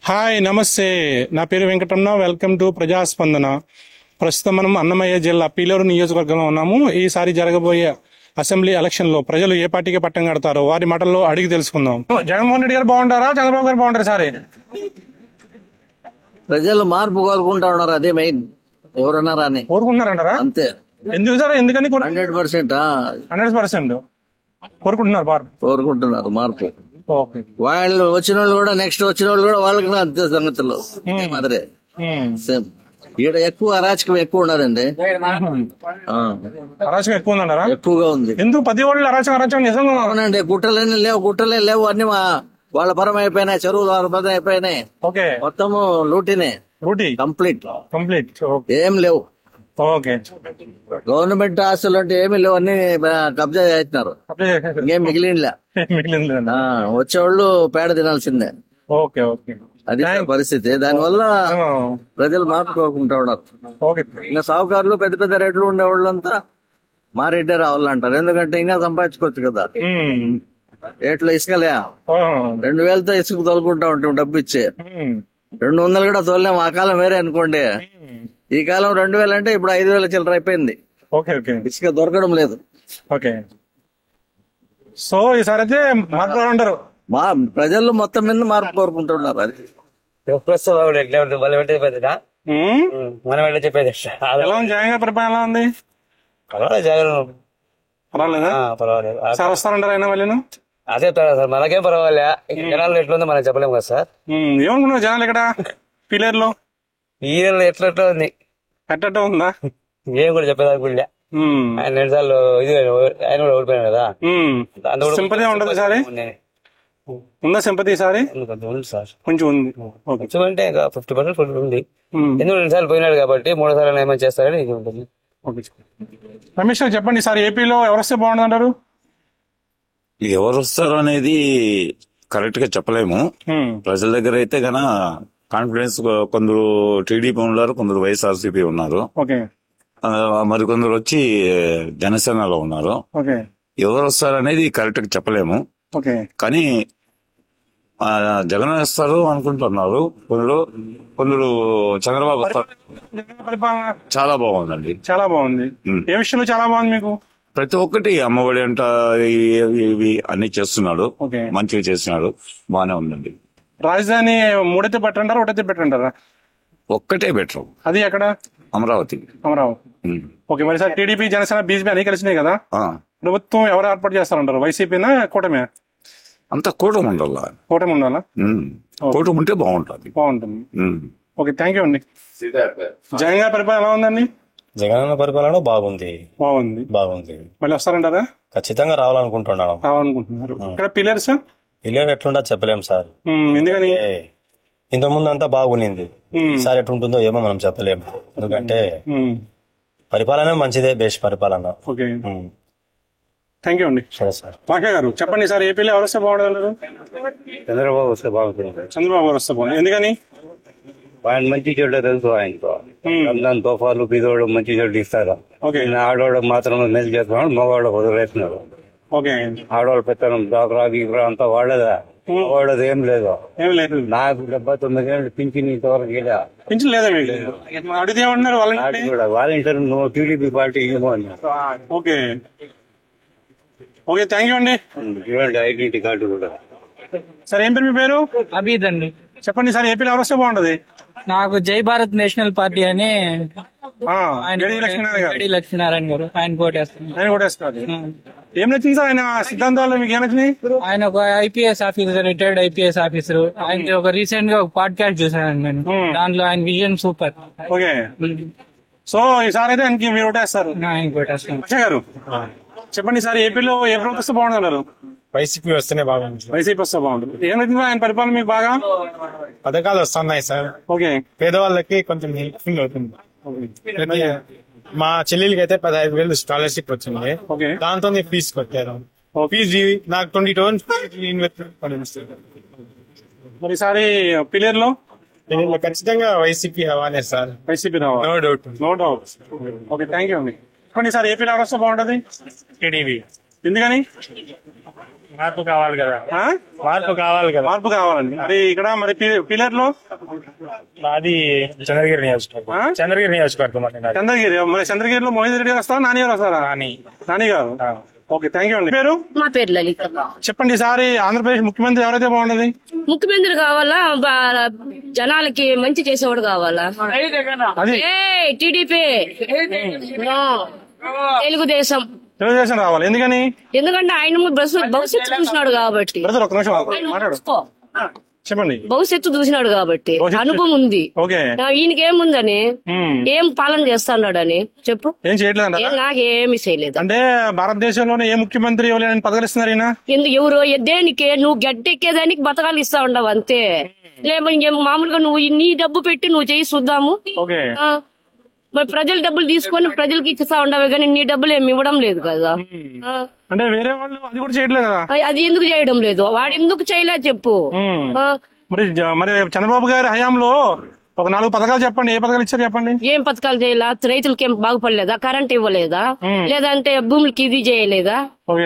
Hi నమస్తే, నా పేరు వెంకటరమణ. Welcome to ప్రజాస్పందన. ప్రస్తుతం మనం అన్నమయ్య జిల్లా పీలేరు నియోజకవర్గంలో ఉన్నాము. ఈసారి జరగబోయే అసెంబ్లీ ఎలక్షన్ లో ప్రజలు ఏ పార్టీకి పట్టం కడతారో వారి మాటల్లో అడిగి తెలుసుకుందాం. జగన్మోహన్ రెడ్డి గారు బాగుంటారా, చంద్రబాబు గారు బాగుంటారు? సారీ, ప్రజలు మార్పు కోరుకుంటా ఉన్నారు. అదే మెయిన్. ఎవరన్నారా అని కోరుకుంటున్నారంటారా? అంతే. ఎందుకు సార్, ఎందుకని 100% 100% కోరుకుంటున్నారు కోరుకుంటున్నారు మార్పు. ఓకే. వాళ్ళు వచ్చిన వాళ్ళు కూడా నెక్స్ట్ వచ్చిన వాళ్ళు కూడా వాళ్ళకి అంతే సంగతులు అదే సేమ్. ఈడ ఎక్కువ అరాచకం ఎక్కువ ఉన్నదండి. అరాచకం ఎక్కువ ఉందన్నారా? ఎక్కువగా ఉంది. ఎందుకు 10 ఓళ్ళు అరాచకం నిజంగా? అవునండి, గుట్టలే లేవు అన్ని వాళ్ళ పరం అయిపోయినాయి. చెరువులు వాళ్ళ పరం అయిపోయినాయి. ఓకే, మొత్తము లూటీనే కంప్లీట్. ఏం లేవు. ఓకే. గవర్నమెంట్ ఆస్తులు అంటే ఏమి లేవు, అన్ని కబ్జా చేస్తున్నారు. ఇంకేం మిగిలిందిలే. వచ్చేవాళ్ళు పేడ తినాల్సిందే. ఓకే ఓకే, అది పరిస్థితి. దానివల్ల ప్రజలు మార్పు కోరుకుంటా ఉన్నారు. ఇంకా సావుకారులు పెద్ద పెద్ద రేట్లు ఉండేవాళ్ళు అంతా మా రెడ్డే రావాలంటారు. ఎందుకంటే ఇంకా సంపాదించుకోవచ్చు కదా. రేట్లు ఇసుకలే 2000తో ఇసుక తోలుకుంటా ఉంటాం డబ్బు ఇచ్చి. 200 కూడా తోలేము. ఆ కాలం వేరే అనుకోండి. ఈ కాలం 2000 అంటే ఇప్పుడు 5000 చిల్లర అయిపోయింది. ఇసుక దొరకడం లేదు. ఓకే. సో ఈసారి అయితే మాట్లాడారు, మా ప్రజలు మొత్తం మీద మార్పు కోరుకుంటున్నారు. అది మనం వెళ్ళి చెప్పేది జగన్ పరిపాలన ఉంది. పర్వాలేదా? పర్వాలేదు సార్ వస్తారంటారు అయినా వాళ్ళు? అదే సార్, మనకేం పర్వాలే. జనాలు ఎట్లుందో మనం చెప్పలేము కదా సార్. ఏమనుకున్నారు జనాలు ఇక్కడ పీలేరులో? ఎట్లా ఉంది, ఎట్ట ఉందా? ఏం కూడా చెప్పేదానికి కూడా ఆయన 2 సార్లు ఇది ఆయన కూడా ఓడిపోయాడు కదా. సింపతి ఉండదు సార్? ఉందా సింపతి సారి? ఉంది సార్, కొంచెం ఉంది. కొంచెం అంటే 50% ఉంది. ఎందుకు 2 సార్లు పోయినాడు కాబట్టి 3వ సార్లు ఏమైనా చేస్తారని ఇది ఉంటుంది. రమేష్ గారు చెప్పండి సార్, ఏపీలో ఎవరు వస్తే బాగుంటుంది అంటారు? ఎవరు వస్తారు అనేది కరెక్ట్ గా చెప్పలేము. ప్రజల దగ్గర అయితే గన కాన్ఫిడెన్స్ కొందరు టీడీపీ ఉన్నారు, కొందరు వైఎస్ఆర్సీపీ ఉన్నారు, మరికొందరు వచ్చి జనసేనలో ఉన్నారు. ఎవరు వస్తారు అనేది కరెక్ట్ గా చెప్పలేము. కానీ జగన్ వస్తారు అనుకుంటున్నారు కొందరు చంద్రబాబు వస్తారు. చాలా బాగుందండి, చాలా బాగుంది. ఏ విషయంలో చాలా బాగుంది మీకు? ప్రతి ఒక్కటి అమ్మఒడి అంట ఇవి అన్ని చేస్తున్నాడు, మంచిగా చేస్తున్నాడు, బానే ఉందండి. రాజధాని 3 అయితే పెట్టంటారా, 1 అయితే పెట్టంటారా? ఒక్కటే బెటర్. అది ఎక్కడ? అమరావతి. ఓకే. మరి సార్ టీడీపీ జనసేన బీజేపీ అన్ని కలిసినాయి కదా, ప్రభుత్వం ఎవరు ఏర్పాటు చేస్తారంటారు? వైసీపీనా కూటమి? అంతా కూటమి ఉండాలా. కూటమి ఉండాలా? కూటమి ఉంటే బాగుంటుంది. ఓకే, థ్యాంక్ యూ అండి. జగన్ గారి పరిపాలన ఎలా ఉందండి? జగన్ పరిపాలన బాగుంది. మళ్ళీ వస్తారంటారా? ఖచ్చితంగా రావాలనుకుంటున్నాను. ఇక్కడ పిల్లర్ సార్, పిల్లర్ ఎట్లుంటా చెప్పలేము సార్. ఎందుకని? ఇంత ముందు అంతా బాగుంది, ఈసారి ఎట్లుంటుందో ఏమో మనం చెప్పలేము. ఎందుకంటే పరిపాలన మంచిదే, బేస్ పరిపాలన. ఓకే, థ్యాంక్ యూ అండి. సరే సార్. పాకే గారు చెప్పండి సార్, ఏపీలో ఎవరు వస్తే బాగుంటారు? చంద్రబాబు వస్తే బాగుంటుంది. చంద్రబాబు గారు వస్తే బాగుంది. ఎందుకని? ఆయన మంచి చెడు తెలుసు. ఆయనతో రంజాన్ తోఫాలు బీదోడు మంచి చెడు ఇస్తారు. ఆడవాళ్ళకి మాత్రం మెల్ చేస్తున్నాడు, మగవాళ్ళకి వదిలేస్తున్నారు. ఆడవాళ్ళు పెత్తనం డాక్రా గీక్రా అంతా వాడదా, వాడదు ఏం లేదు. నాకు 79 ఏళ్ళు పింఛన్ ఇంతవరకు లేదా. వాలంటీర్ నువ్వు టీడీపీ పార్టీ ఇవ్వమో అన్నారు. ఓకే, థ్యాంక్ యూ అండి. ఐడెంటిటీ కార్డు కూడా. సార్ ఏం పేరు మీ పేరు? అబీద్ అండి. చెప్పండి సార్, ఏపీలో ఎవరు వస్తే బాగుంటది? నాకు జై భారత్ నేషనల్ పార్టీ అని లక్ష్మీనారాయణ గారు, ఆయన కోటేస్తారు. ఏం నచ్చింది సార్ ఆయన సిద్ధాంతాలు? మీకు ఏం నచ్చినాయి? ఆయన ఒక IPS officer, retired IPS officer. ఆయన ఒక రీసెంట్ గా ఒక పాడ్కాస్ట్ చూసాను నేను, దాంట్లో ఆయన విజన్ సూపర్. ఓకే, సో ఈసారి అయితే ఆయనకి మీరు ఓటేస్తారు? ఆయన కోటేస్తారు. గారు చెప్పండి సార్, ఏపీలో ఏ ప్రభుత్వం వస్తే బాగుంటున్నారు? వైసీపీ వస్తేనే బాగుంది. వైసీపీ వస్తే బాగుంటుంది. ఏం నచ్చింది ఆయన పరిపాలన మీకు బాగా? పథకాలు వస్తున్నాయి సార్. ఓకే, పేదవాళ్ళకి కొంచెం హెల్ప్ఫుల్ అవుతుంది. మా చెల్లెలకి అయితే 15,000 స్కాలర్షిప్ వచ్చింది. దాంతో ఫీజు కట్టారు. ఫీజు నాకు 20,000 మరి ఈసారి పిల్లర్లో ఖచ్చితంగా వైసీపీ హవానే సార్. వైసీపీ రావాలి, no doubt. Okay, thank you అండి. చెప్పండి సార్, ఏపీలో ఎవరు వస్తే బాగుంటది? టీడీపీ. ఎందుకని? మార్పు కావాలి కదా, ఆ? మార్పు కావాలి కదా. మార్పు కావాలండి. మరి ఇక్కడ మరి పిల్లర్ లో నాది చంద్రగిరి నియోజకవర్గం. ఆ? చంద్రగిరి నియోజకవర్గం అండి నాది. చంద్రగిరి. మరి చంద్రగిరిలో మోహిత్ రెడ్డి గారు వస్తారా, నాని గారు వస్తారా? నాని గారు. ఓకే, థ్యాంక్ యూ అండి. పేరు మా పేరు లలిత. చెప్పండి, ఈసారి ఆంధ్రప్రదేశ్ ముఖ్యమంత్రి ఎవరైతే బాగుండదు? ముఖ్యమంత్రి కావాలా, జనాలకి మంచి చేసేవాడు కావాలా? అది టీడీపీ, తెలుగుదేశం. తెలుగుదేశం రావాలి. ఎందుకని? ఎందుకంటే ఆయన భవిష్యత్తు చూసినాడు కాబట్టి. బ్రదర్ ఒక్క నిమిషం మాట్లాడు. చెప్పండి. భవిష్యత్తు చూసినాడు కాబట్టి భవిష్యత్తు- అనుభవం ఉంది. ఓకే. ఈయనకేముందని, ఏం పాలన చేస్తాడాడని చెప్పు. ఏం చేయట్లేదు నాకేమి చేయలేదు. అంటే భారతదేశంలోనే ఏ ముఖ్యమంత్రి ఇవ్వలేని పథకాలు ఇస్తున్నారు ఈయన? ఎవరు దేనికి నువ్వు గడ్డెక్కేదానికి బతకాలు ఇస్తా ఉండవు అంతే. లేకపోతే మామూలుగా నువ్వు నీ డబ్బు పెట్టి నువ్వు చేయి చూద్దాము. ఓకే. మరి ప్రజల డబ్బులు తీసుకొని ప్రజలకి ఇస్తా ఉండవు కానీ నీ డబ్బులు ఏమి ఇవ్వడం లేదు కదా. అంటే వేరే వాళ్ళు అది కూడా చేయట్లేదు కదా. అది ఎందుకు చేయడం లేదు? వాడు ఎందుకు చేయలేదు చెప్పు. మరి మరి చంద్రబాబు గారి హయాంలో ఒక 4 పథకాలు చెప్పండి. ఏ పథకాలు ఇచ్చారు చెప్పండి. ఏం పథకాలు చేయాలా? రైతులకి ఏం బాగుపడలేదా? కరెంట్ ఇవ్వలేదా? లేదంటే భూములకి ఇది చేయలేదా?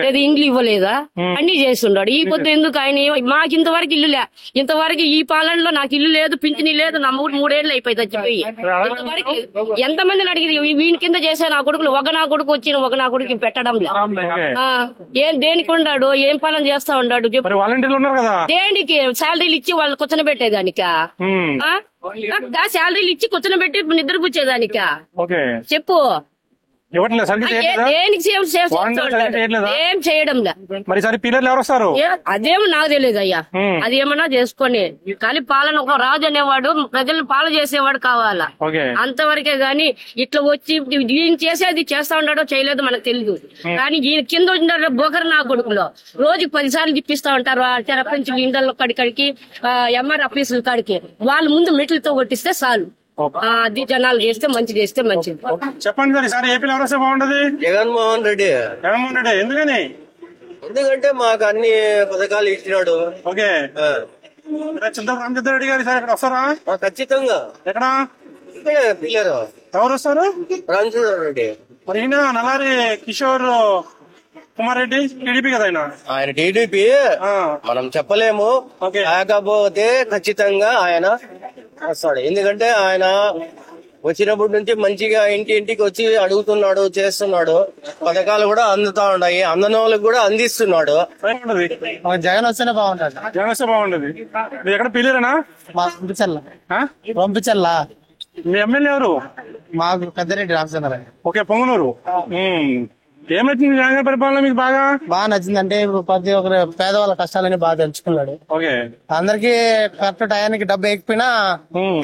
లేదా ఇండ్లు ఇవ్వలేదా? అన్ని చేస్తున్నాడు. ఈ పొద్దు ఎందుకు ఆయన మాకు ఇంతవరకు ఇల్లు లే, ఇంతవరకు ఈ పాలనలో నాకు ఇల్లు లేదు, పింఛని లేదు. నా 3 ఏళ్ళు అయిపోయి చచ్చిపోయి. ఇంతవరకు ఎంతమందిని అడిగి వీని కింద చేసే నా కొడుకులు నా కొడుకు వచ్చి నా కొడుకు పెట్టడం లే. ఏం దేనికి ఉన్నాడు? ఏం పాలన చేస్తా ఉన్నాడు చెప్పు. వాలంటీర్లు ఉన్నారు కదా, దేనికి శాలరీలు ఇచ్చి వాళ్ళు కూర్చొని పెట్టేదానికా? శాలరీలు ఇచ్చి కూర్చొని పెట్టి నిద్ర కూర్చేదానికా? చెప్పు. దేనికి ఏం చేయడం లే. మరి సరే పిల్లలు ఎవరు వస్తారు? అదేమో నాకు తెలియదు అయ్యా. అది ఏమన్నా చేసుకొని, కానీ పాలన ఒక రాజు అనేవాడు ప్రజలను పాలన చేసేవాడు కావాలా. అంతవరకే గాని ఇట్లా వచ్చి ఈయన చేసేది చేస్తా ఉన్నాడో చేయలేదో మనకు తెలియదు. కానీ ఈయన కింద ఉన్న బోకర్ నా కొడుకులో రోజుకి 10 సార్లు తిప్పిస్తా ఉంటారు. సర్పంచులు ఇండ్ల కాడికి, ఎంఆర్ ఆఫీసుల కాడికి. వాళ్ళు ముందు మెట్లతో కొట్టిస్తే చాలు. అది జనాలు చేస్తే మంచి చేస్తే మంచిది. చెప్పండి సార్, ఈసారి ఏపీలో ఎవరు వస్తే బాగుంటది? జగన్మోహన్ రెడ్డి. జగన్మోహన్ రెడ్డి. ఎందుకని? ఎందుకంటే మాకు అన్ని పథకాలు ఇచ్చినాడు. ఓకే. చింతల రామచంద్రరెడ్డి గారు ఈసారి ఇక్కడ వస్తారా? ఖచ్చితంగా. ఎక్కడ పిల్లలు ఎవరు వస్తారు? రామచంద్రరెడ్డి. మరి ఈయన నల్లారి కిషోర్ కుమార్ రెడ్డి టీడీపీ కదా ఆయన టీడీపీ. మనం చెప్పలేము, కాకపోతే ఖచ్చితంగా ఆయన వస్తాడు. ఎందుకంటే ఆయన వచ్చినప్పటి నుంచి మంచిగా ఇంటికి వచ్చి అడుగుతున్నాడు, చేస్తున్నాడు. పథకాలు కూడా అందుతా ఉన్నాయి, అందని వాళ్ళకి కూడా అందిస్తున్నాడు. జగన్ వస్తేనే బాగుంటది. జగన్ వస్తే బాగుంటది. మీరు ఎక్కడ పిల్లరేనా? పంపించల్లా. మీ ఎమ్మెల్యే ఎవరు? మాకు పెద్దరెడ్డి రామచంద్ర. ఓకే, పొంగనూరు. ఏం నచ్చింది జగన్ గారి పరిపాలన మీకు? బాగా నచ్చింది. అంటే ఇప్పుడు ప్రతి ఒక్కరు పేదవాళ్ళ కష్టాలని బాగా తెలుసుకున్నాడు. ఓకే. అందరికి కరెక్ట్ టయానికి డబ్బు ఎక్కిపోయినా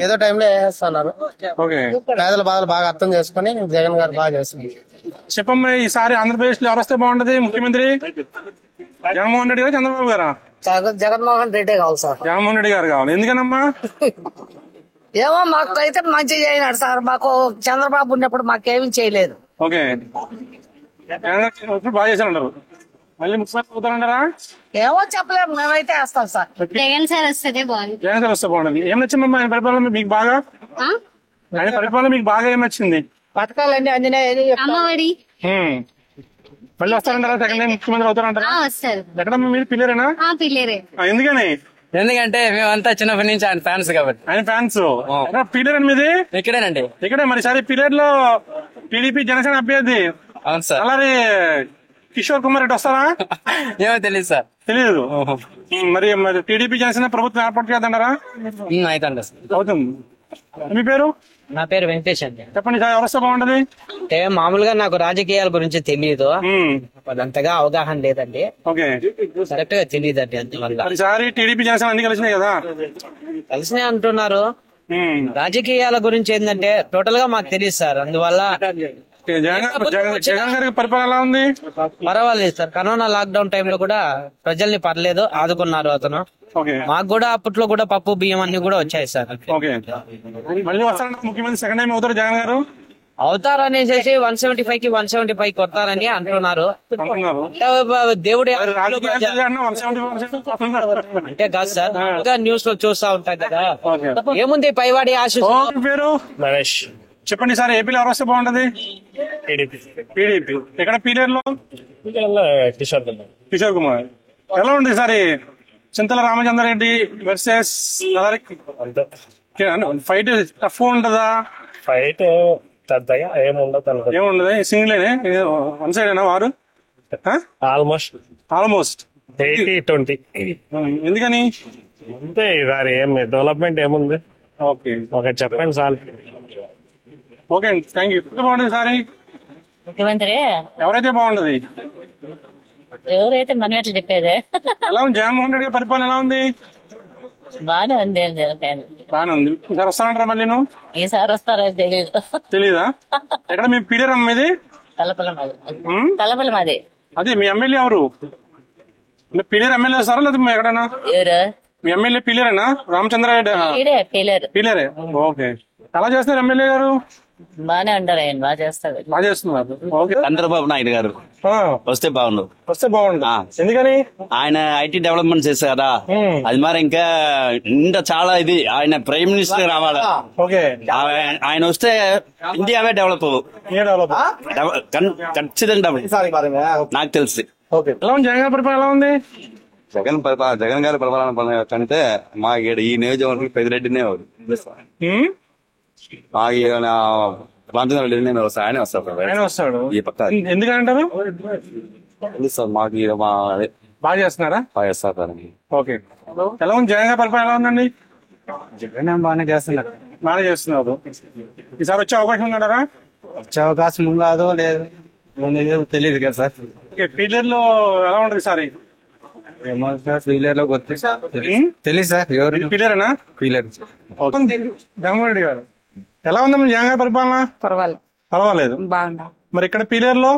ఏదో టైంలో వేస్తున్నారు. ఓకే. పేదల బాధలు బాగా అర్థం చేసుకుని జగన్ గారు బాగా చేస్తుంది. చెప్పమ్మా, ఈసారి ఆంధ్రప్రదేశ్ లో ఎవరు వస్తే బాగుంటది ముఖ్యమంత్రి? జగన్మోహన్ రెడ్డి గారు, చంద్రబాబు గారా? జగన్మోహన్ రెడ్డి కావాలి సార్. జగన్మోహన్ రెడ్డి గారు కావాలి. ఎందుకనమ్మా? ఏమో మాకు అయితే మంచి చేయనాడు సార్. మాకు చంద్రబాబు ఉన్నప్పుడు మాకేమీ చేయలేదు. ఓకే. బాగా చేశారు అంటారు. మళ్ళీ ముఖ్యమంత్రి అవుతారంటారా? ఏమో చెప్పలేము, మేమైతే వేస్తాం సార్. జగన్ సార్ వస్తే బాగుంది. జగన్ సార్ వస్తే బాగుంటుంది. ఏం నచ్చిందమ్మా ఆయన పరిపాలన మీకు బాగా? ఆయన పరిపాలన మీకు బాగా ఏం నచ్చింది? పథకాలన్నీ అందినాయి. అమ్మఒడి మళ్ళీ వస్తారంటారా? సెకండ్ టైం ముఖ్యమంత్రి అవుతారంటారా? వస్తారు. ఎక్కడమ్మా మీరు పిల్లరేనా? పిల్లరే. ఎందుకని? ఎందుకంటే మేమంతా చిన్నప్పటి నుంచి ఆయన ఫ్యాన్స్ కాబట్టి. ఆయన ఫ్యాన్స్. పిల్లర్ అని మీది? ఇక్కడేనండి. ఇక్కడే. మరి సరే పిల్లర్ లో టీడీపీ జనసేన అభ్యర్థి అవును సార్. అలాగే కిషోర్ కుమార్ రెడ్డి వస్తారా? ఏమో తెలియదు సార్. తెలియదు. మరి టీడీపీ జనసేన ప్రభుత్వం ఏర్పాటు చేద్దంటారా? అయితే అవుతుంది. మీ పేరు? నా పేరు వెంకటేష్ అండి. చెప్పండి సార్, ఎవరు వస్తే బాగుంటది? అంటే మామూలుగా నాకు రాజకీయాల గురించి తెలియదు, అదంతగా అవగాహన లేదండి. ఓకే. కరెక్ట్ గా తెలియదు అండి. అందువల్ల ఈసారి టీడీపీ జనసేన అన్ని కలిసినాయి కదా? కలిసినాయి అంటున్నారు. రాజకీయాల గురించి ఏంటంటే టోటల్ గా మాకు తెలియదు సార్. అందువల్ల జగన్ గారి పరిపాలన ఎలా ఉంది? పర్వాలేదు సార్. కరోనా లాక్డౌన్ టైంలో కూడా ప్రజల్ని పర్లేదు ఆదుకున్నారు అతను. మాకు కూడా అప్పట్లో కూడా పప్పు బియ్యం అన్ని కూడా వచ్చాయి సార్. మళ్ళీ వస్తారంటే ముఖ్యమంత్రి సెకండ్ టైం అవుతారు జగన్ గారు? అవుతారనేసి 175 కి 175 కొడతారని అంటున్నారు. దేవుడు అంటే కాదు సార్, న్యూస్ లో చూస్తా ఉంటాయి కదా. ఏముంది పైవాడి ఆశ. పేరు నరేష్. చెప్పండి సార్, ఏపీలో ఎవరు వస్తే బాగుంటది? టీడీపీ. ఎక్కడ పీరియడ్ లో? కిషోర్ కుమార్. ఎలా ఉంది ఈసారి చింతల రామచంద్రారెడ్డి వర్సెస్ ఫైట్ టఫ్ ఉంటదా? ఫైట్ పెద్దగా ఏముండదు, సింగిలేనే, వన్ సైడ్ అయినా వారు ఆల్మోస్ట్ 80-20. ఎందుకని? అంతే ఈసారి ఏం డెవలప్మెంట్ ఏముంది? ఓకే ఒక చెప్పండి చాలు. ఓకే అండి, థ్యాంక్ యూ. బాగుంటుంది సారి ముఖ్యమంత్రి ఎవరైతే బాగుంటది? ఎవరైతే మనం ఎట్లా చెప్పేది? ఎలా ఉంది జగన్మోహన్ రెడ్డి గారి పరిపాలన ఎలా ఉంది? బాగానే ఉంది. బాగానే ఉంది. ఈసారి వస్తానంటారా మళ్ళీ? నువ్వు ఈసారి వస్తారో తెలియదు. తెలీదా? ఎక్కడ మీ పీరియర్ అమ్మేది? తలపల మాది. అదే మీ ఎమ్మెల్యే ఎవరు? పీలేరు ఎమ్మెల్యే వస్తారా లేదా ఎక్కడైనా? ఎవరు మీ ఎమ్మెల్యే పీలేరేనా? రామచంద్రారెడ్డి పీలేరే. ఓకే, ఎలా చేస్తున్నారు ఎమ్మెల్యే గారు? బాగానే ఉంటారు ఆయన, బాగా చేస్తారు. బాగా చేస్తున్నారు. ఓకే, చంద్రబాబు నాయుడు గారు వస్తే బాగుండు. వస్తే బాగుండు. ఎందుకని? ఆయన ఐటీ డెవలప్మెంట్ చేశారు కదా, అది మరి ఇంకా చాలా ఇది ఆయన ప్రైమ్ మినిస్టర్ రావాలి. ఓకే, ఆయన వస్తే ఇండియావే డెవలప్ ఖచ్చితంగా డెవలప్ నాకు తెలిసి. ఎలా ఉంది జగన్ పరిపాలన? ఎలా ఉంది జగన్ గారి పరిపాలన కంటే మా ఈ నియోజకవర్గం పెద్దిరెడ్డినే రామచంద్రరెడ్డినే ఆయన వస్తాడు. ఈ పక్క ఎందుకంటారు? సార్ మాకు బాగా చేస్తున్నారా? బాగా చేస్తారు. ఓకే, ఎలా ఉంది జగన్ గారి పరిపాలన? ఎలా ఉందండి? జగన్ బాగానే చేస్తున్నారు. బాగా చేస్తున్నారు. ఈసారి వచ్చే అవకాశం ఉన్నారా? వచ్చే అవకాశం ఉందో లేదు తెలియదు కదా సార్. ఓకే, పీలర్ లో ఎలా ఉంటది ఈసారి? ఏమో సార్, పీలర్ లో తెలియదు సార్. ఎవరు పీలరేనా? పీలర్ జగన్మోహన్ రెడ్డి గారు ఎలా ఉందమ్మా జగన్ గారి పరిపాలన? పర్వాలేదు. బాగుందా? మరి ఇక్కడ పీలర్ లో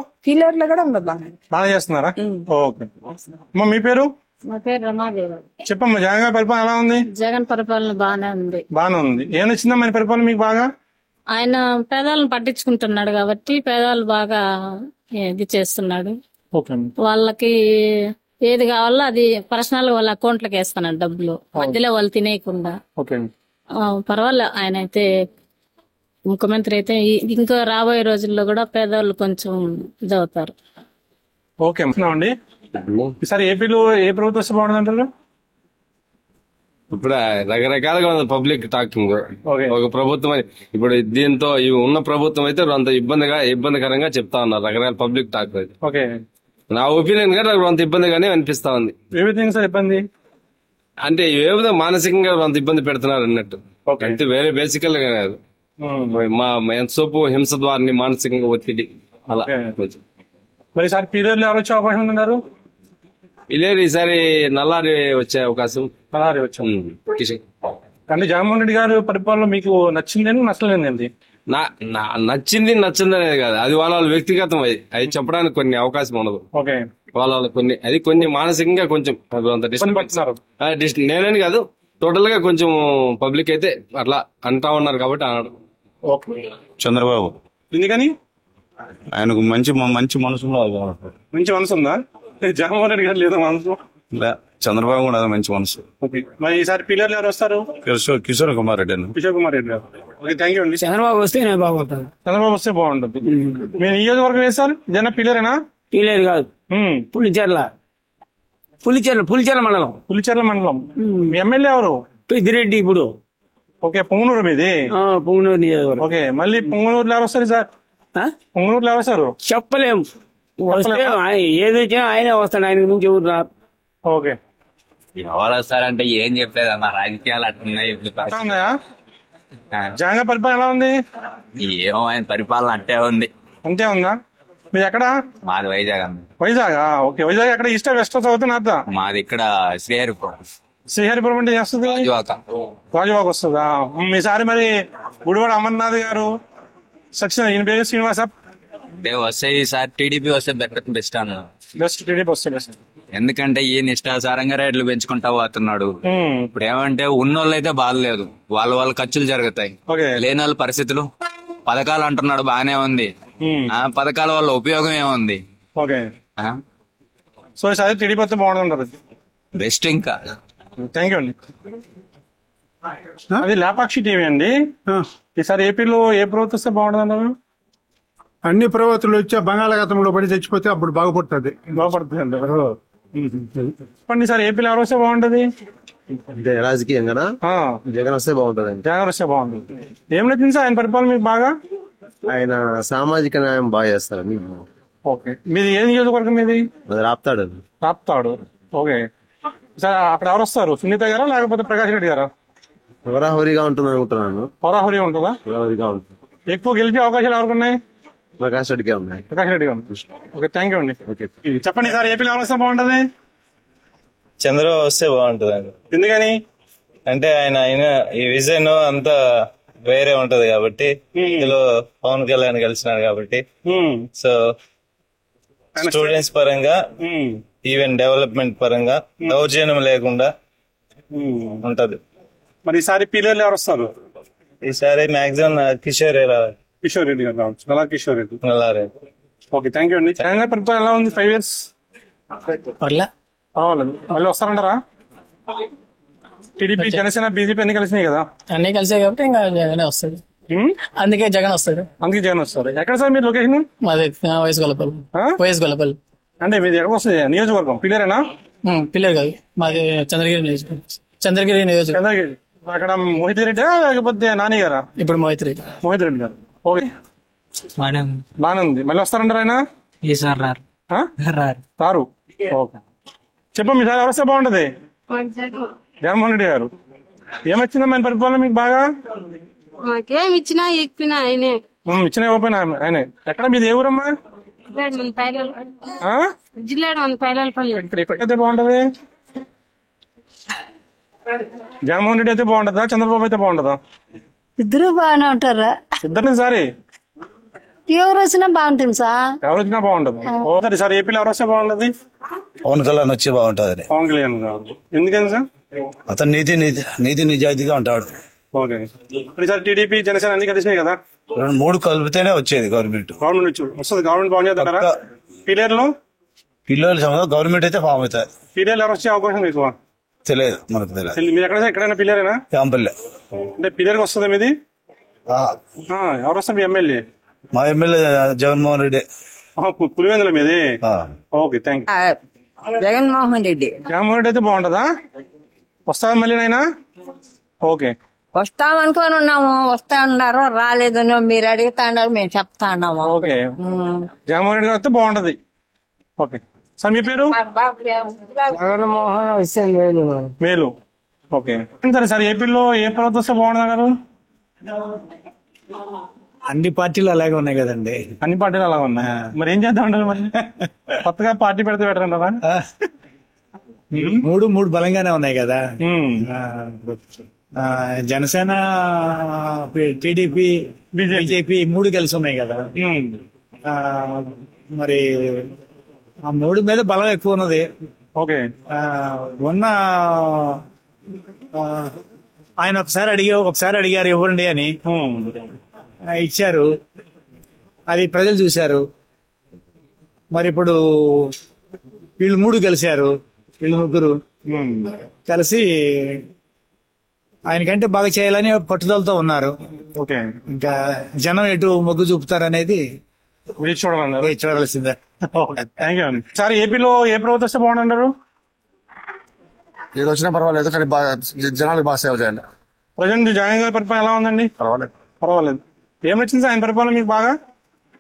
కూడా ఉండదు. బాగా చేస్తున్నారా? ఓకే అమ్మా, మీ పేరు? మా పేరు రమాదేవి. చెప్పమ్మా, జగన్ గారి పరిపాలన ఎలా ఉంది? జగన్ పరిపాలన బాగానే ఉంది. బాగానే ఉంది. ఏం నచ్చిందమ్మా మన పరిపాలన మీకు బాగా? ఆయన పేదలను పట్టించుకుంటున్నాడు కాబట్టి పేదవాళ్ళు బాగా ఇది చేస్తున్నాడు. వాళ్ళకి ఏది కావాలో అది పర్సనల్ వాళ్ళ అకౌంట్లకు వేస్తున్నాడు డబ్బులు, మధ్యలో వాళ్ళు తినేయకుండా. పర్వాలేదు, ఆయన అయితే ముఖ్యమంత్రి అయితే ఇంకా రాబోయే రోజుల్లో కూడా పేదవాళ్ళు కొంచెం ఇదవుతారు. ఓకే అండి, ఈసారి ఏపీలో ఏ ప్రభుత్వం వస్తే బాగుంటుంది అంటారు? ఇప్పుడు రకరకాలుగా ఉంది పబ్లిక్ టాకింగ్. ఒక ప్రభుత్వం ఇప్పుడు దీంతో ఉన్న ప్రభుత్వం అయితే అంత ఇబ్బందికరంగా చెప్తా ఉన్నారు రకరకాల పబ్లిక్ టాక్. ఓకే, నా ఒపీనియన్ గా నాకు అంత ఇబ్బందిగానే అనిపిస్తా ఉంది. సార్ ఇబ్బంది అంటే ఏ విధంగా మానసికంగా అంత ఇబ్బంది పెడుతున్నారు అన్నట్టు, అంటే వేరే బేసికల్ గా కాదు. మా ఎంతసేపు హింస ద్వారా మానసికంగా ఒత్తిడి అలా. మరి ఈసారి పీరియడ్ ఎవరు వచ్చే అవకాశం ఉన్నారు? ఇలేరు ఈసారి నల్లారి వచ్చే అవకాశం. నల్లారి వచ్చాం. అంటే జగన్మోహన్ రెడ్డి గారు పరిపాలన మీకు నచ్చిందని నచ్చలేదండి? నచ్చింది నచ్చిందనేది కాదు, అది వాళ్ళ వ్యక్తిగతం. అది చెప్పడానికి కొన్ని అవకాశం ఉండదు. వాళ్ళ కొన్ని మానసికంగా కొంచెం నేనని కాదు, టోటల్ గా కొంచెం పబ్లిక్ అయితే అట్లా అంటా ఉన్నారు కాబట్టి అన్నాడు. చంద్రబాబు. ఎందుకని? ఆయనకు మంచి మనసు మంచి మనసు ఉందా? జగన్మోహన్ రెడ్డి గారు లేదా మనసు? చంద్రబాబు కూడా మంచి మనసు. మరి ఈసారి పిల్లలు ఎవరు వస్తారు? కిషోర్ కుమార్ రెడ్డి అండి. కిషోర్ కుమార్ రెడ్డి గారు. ఓకే, థ్యాంక్ యూ అండి. చంద్రబాబు వస్తే బాగుంటుంది. చంద్రబాబు వస్తే బాగుంటుంది. మీ నియోజకవర్గం వేస్తారు జన పిల్లరేనా? పీలేరు కాదు, పులిచెర్ల మండలం. పులిచెర్ల మండలం. మీ ఎమ్మెల్యే ఎవరు? పెద్దిరెడ్డి. ఇప్పుడు ఓకే, పొంగనూరు మీది? పొంగనూరు నియోజకవర్గం. ఓకే, మళ్ళీ పొంగనూరులో ఎవరు వస్తారు సార్? పొంగనూరులో ఎవరు వస్తారు? చెప్పలేము. ఏది వచ్చినా ఆయనే వస్తాడు, ఆయన నుంచి ఎవరు రారు. ఓకే, ఎవరు వస్తారంటే ఏం చెప్పలేదు అన్న, రాజకీయాలు అట్లున్నాయి. జగన్ పరిపాలన ఎలా ఉంది? ఏమో ఆయన పరిపాలన అంటే ఉంది. అంతే ఉందా? మీరు ఎక్కడ? మాది వైజాగ్ అన్న. వైజాగ్. ఓకే, వైజాగ్ ఎక్కడ? East west south north? మాది ఇక్కడ శ్రీహరిపురం. శ్రీహరిపురం అంటే వస్తుంది రాజువాక వస్తుందా? ఈసారి మరి గుడివాడ అమర్నాథ్ గారు సక్సెస్ ఈయన పేరు శ్రీనివాస వస్తే ఈసారి టీడీపీ వస్తే బెస్ట్ అన్న. బెస్ట్ టీడీపీ వస్తే. ఎందుకంటే ఈయన ఇష్టాసారంగా రేట్లు పెంచుకుంటా పోతున్నాడు. ఇప్పుడు ఏమంటే ఉన్నోళ్ళు అయితే బాధలేదు, వాళ్ళ ఖర్చులు జరుగుతాయి. లేని వాళ్ళ పరిస్థితులు. పథకాలు అంటున్నాడు, బానే ఉంది. పథకాల వల్ల ఉపయోగం ఏముంది? సో ఈసారి టీడీపీ వస్తే బాగుంటుంది. బెస్ట్. ఇంకా థ్యాంక్ యూ అండి. అది లేపాక్షి టీవీ అండి. ఈసారి ఏపీలో ఏ ప్రభుత్వం వస్తే బాగుంటుంది అన్నారు? అన్ని ప్రభుత్వాలు వచ్చా బంగాళాఖాతంలో పడి చచ్చిపోతే అప్పుడు బాగుపడుతుంది. బాగుపడుతుంది అంటారు. చెప్పండి సార్, ఏపీలో ఎవరు వస్తే బాగుంటది? అంటే రాజకీయంగా జగన్ వస్తే బాగుంటది. జగన్ వస్తే బాగుంటుంది. ఏం నచ్చింది సార్ ఆయన పరిపాలన మీకు బాగా? ఆయన సామాజిక న్యాయం బాగా చేస్తారని. ఓకే, మీది ఏ నియోజకవర్గం? మీది రాప్తాడు. రాప్తాడు. ఓకే సార్, అక్కడ ఎవరు వస్తారు? సునీత గారా లేకపోతే ప్రకాష్ రెడ్డి గారా? హోరాహోరీగా ఉంటుంది అనుకుంటున్నాను. హోరాహోరీ ఉంటుందా? హోరాహోరీగా ఉంటుంది. ఎక్కువ గెలిచే అవకాశాలు ఎవరికి ఉన్నాయి? ప్రకాష్ రెడ్డికే ఉన్నాయి. ప్రకాష్ రెడ్డి గారు. ఓకే, థ్యాంక్ యూ అండి. చెప్పండి సార్, ఏపీలో ఎవరు వస్తే బాగుంటది? చంద్రబాబు వస్తే బాగుంటది. ఎందుకని? అంటే ఆయన ఈ విజన్ అంతా వేరే ఉంటది కాబట్టి, ఇందులో పవన్ కళ్యాణ్ కలిసినాడు కాబట్టి, సో స్టూడెంట్స్ పరంగా ఈవెన్ డెవలప్మెంట్ పరంగా దౌర్జన్యం లేకుండా ఉంటది. మరి ఈసారి పిల్లలు ఎవరు వస్తారు? ఈసారి మాక్సిమం కిషోర్ రెడ్డి గారు రావచ్చు. నల్లా Kishore Reddy. Nalla Reddy. Okay, thank you అండి. తెలంగాణ ప్రభుత్వం ఎలా ఉంది? 5 years పర్వాలేదు. మళ్ళీ వస్తారంటారా? టీడీపీ, జనసేన, బీజేపీ అన్ని కలిసినాయి కదా? అన్ని కలిసాయి కాబట్టి ఇంకా జగన్ వస్తాడు. అందుకే జగన్ వస్తాడు. అందుకే జగన్ వస్తారు. ఎక్కడ సార్ మీరు లొకేషన్? మాది వైఎస్ గొల్లపల్లి. అంటే మీది ఎక్కడ వస్తుంది నియోజకవర్గం? పిల్లరేనా? పిల్లర్ కాదు, మాది చంద్రగిరి నియోజకవర్గం. చంద్రగిరి. అక్కడ మోహిత్ రెడ్డి లేకపోతే నాని గారా? ఇప్పుడు మోహిత్ రెడ్డి గారు. ఓకే, బాగానే ఉంది. మళ్ళీ వస్తారంటారు ఆయన? రారు. ఓకే, చెప్పండి సార్, ఎవరు వస్తే బాగుంటది? జగన్మోహన్ రెడ్డి గారు. ఏమొచ్చిందా మన పరిపాలన మీకు బాగా? మాకేం ఇచ్చినా ఇచ్చినా ఆయనే. ఇచ్చిన ఇవ్వకపోయినా ఆయనే. ఎక్కడ మీది ఏ ఊరమ్మా? ఇక్కడ బాగుంటది. జగన్మోహన్ రెడ్డి అయితే బాగుంటదా, చంద్రబాబు అయితే బాగుంటదా? ఇద్దరు బాగానే ఉంటారా? ఇద్దరిని సారి ఎవరు వచ్చినా బాగుంటుంది సార్. ఎవరు వచ్చినా బాగుంటది. ఓసారి సార్, ఏపీలో ఎవరు వస్తే బాగుంటది? పవన్ కళ్యాణ్ వచ్చి బాగుంటది. పవన్ కళ్యాణ్ గారు. ఎందుకని సార్? అతను నీతి నిజాయితీగా ఉంటాడు. ఓకే, సార్ టీడీపీ, జనసేన అన్ని కలిసినాయి కదా? 3 కలిపితేనే వచ్చేది గవర్నమెంట్. వస్తుంది. గవర్నమెంట్ బాగుంది అంటారా? పిల్లలు గవర్నమెంట్ అయితే ఫామ్ అవుతాయి. పిల్లలు ఎవరు వచ్చే అవకాశం ఎక్కువ? తెలియదు, మనకు తెలియదు. మీరు ఎక్కడైనా పిల్లరేనా? క్యాంపల్లె. అంటే పిల్లలకి వస్తుంది మీది? ఎవరు వస్తారు మీ ఎమ్మెల్యే? మా ఎమ్మెల్యే జగన్మోహన్ రెడ్డి. పులివెందుల మీది? Okay, thank you. Jaganmohan Reddy అయితే బాగుంటదా? వస్తా మళ్ళీ నాయనా? ఓకే, వస్తామనుకొని ఉన్నాము. వస్తా ఉన్నారు, రాలేదు. మీరు అడుగుతా ఉన్నారు, మేము చెప్తా ఉన్నాము. ఓకే, జగన్మోహన్ రెడ్డి గారు వస్తే బాగుంటది. ఓకే సార్, మీ పేరు? మేలు. ఓకే, సరే సార్, ఏపీలో ఏ ప్రభుత్వం వస్తే బాగుంటుంది గారు? అన్ని పార్టీలు అలాగే ఉన్నాయి కదండి. అన్ని పార్టీలు అలాగే ఉన్నాయి. మరి ఏం చేద్దాం అంటారు? మరి కొత్తగా పార్టీ పెడితే బెటర్ అంటారా? మూడు బలంగానే ఉన్నాయి కదా. జనసేన, టీడీపీ, బీజేపీ 3 కలిసి ఉన్నాయి కదా. మరి ఆ 3 మీద బలం ఎక్కువ ఉన్నది. ఓకే, ఉన్న ఆయన ఒకసారి అడిగారు ఇవ్వండి అని, ఇచ్చారు. అది ప్రజలు చూశారు. మరి ఇప్పుడు వీళ్ళు 3 కలిశారు, వీళ్ళు 3 కలిసి ఆయనకంటే బాగా చేయాలని పట్టుదలతో ఉన్నారు. ఓకే, ఇంకా జనం ఎటు మొగ్గు చూపుతారనేది చూడాల్సిందే. సార్, ఏపీలో ఏ ప్రభుత్వం వస్తే బాగుంటారు? ఏది వచ్చినా పర్వాలేదు, కానీ జనాలకు బాగా సేవ చేయాలి. ప్రజెంట్ జగన్ గారి పరిపాలన ఎలా ఉందండి? పర్వాలేదు. ఏం వచ్చింది సార్ ఆయన పరిపాలన మీకు బాగా?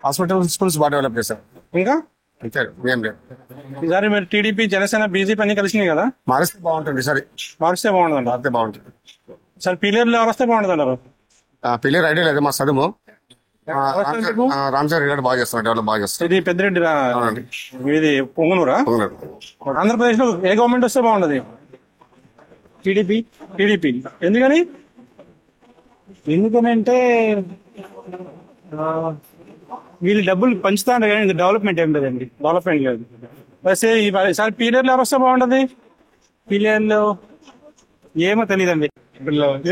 హాస్పిటల్, స్కూల్స్ బాగా డెవలప్ చేశారు. ఇంకా ఏం లేదు. ఈసారి మీరు టీడీపీ, జనసేన, బీజేపీ అన్ని కలిసినాయి కదా? మారిస్తే బాగుంటుంది. సరే, మారిస్తే బాగుంటుంది. మారితే బాగుంటుంది. సార్, పిల్లర్లు ఎవరు వస్తే బాగుంటుంది అంటారు? పిల్లర్ ఐడియా లేదు, మా చదువు రామచంద్ర రెడ్డి బాగా చేస్తున్నారు, డెవలప్ బాగా చేస్తారు. ఇది పెద్దిరెడ్డి ఇది పొంగనూరా? ఆంధ్రప్రదేశ్ లో ఏ గవర్నమెంట్ వస్తే బాగుంటది? టీడీపీ. ఎందుకనంటే వీళ్ళు డబ్బులు పంచుతారు కానీ డెవలప్మెంట్ ఏం లేదండి. డెవలప్మెంట్ లేదు. ఈసారి పిల్లర్లు ఎవరు వస్తే బాగుంటది? పిల్లర్లు ఏమో తెలియదండి.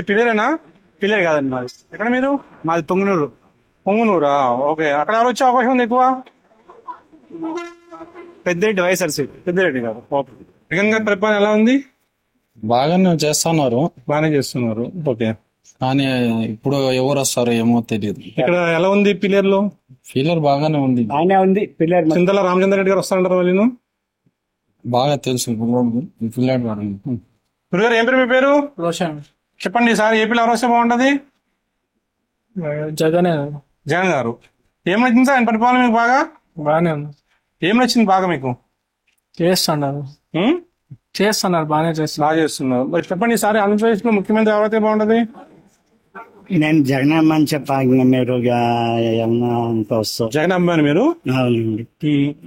పిల్లరేనా? పిల్లర్ కాదండి మాది. ఎక్కడ మీరు? మాది పొంగునూరా? ఓకే, అక్కడ ఎవరు వచ్చే అవకాశం ఉంది ఎక్కువ? పెద్దిరెడ్డి, వైఎస్ఆర్సీపీ పెద్దిరెడ్డి గారు. జగన్ గారి పరిపాలన ఎలా ఉంది? బాగానే చేస్తున్నారు. బాగానే చేస్తున్నారు. ఓకే, కానీ ఇప్పుడు ఎవరు వస్తారో ఏమో తెలియదు. ఇక్కడ ఎలా ఉంది పిల్లర్లు? ఫీలర్ బాగానే ఉంది. బాగానే ఉంది పిల్లర్. చింతల రామచంద్ర రెడ్డి గారు వస్తారంటారు మళ్ళీ? బాగా తెలుసు పిల్లాడు వాడు. గురుగారు ఏం పేరు మీ పేరు? రోషన్. చెప్పండి ఈసారి ఏపీలో ఎవరు వస్తే బాగుంటది? జగనే. జగన్ గారు. ఏం నచ్చింది సార్ ఆయన పరిపాలన మీకు బాగా? బాగానే ఉంది. ఏం నచ్చింది బాగా మీకు? చేస్తున్నారు బాగానే చేస్తున్నారు. బాగా చేస్తున్నారు. మరి చెప్పండి ఈసారి ఆంధ్రప్రదేశ్ లో ముఖ్యమంత్రి ఎవరైతే బాగుంటది? నేను జగన్ అమ్మని చెప్పాను. మీరు జగన్ అమ్మాని మీరు అవునండి.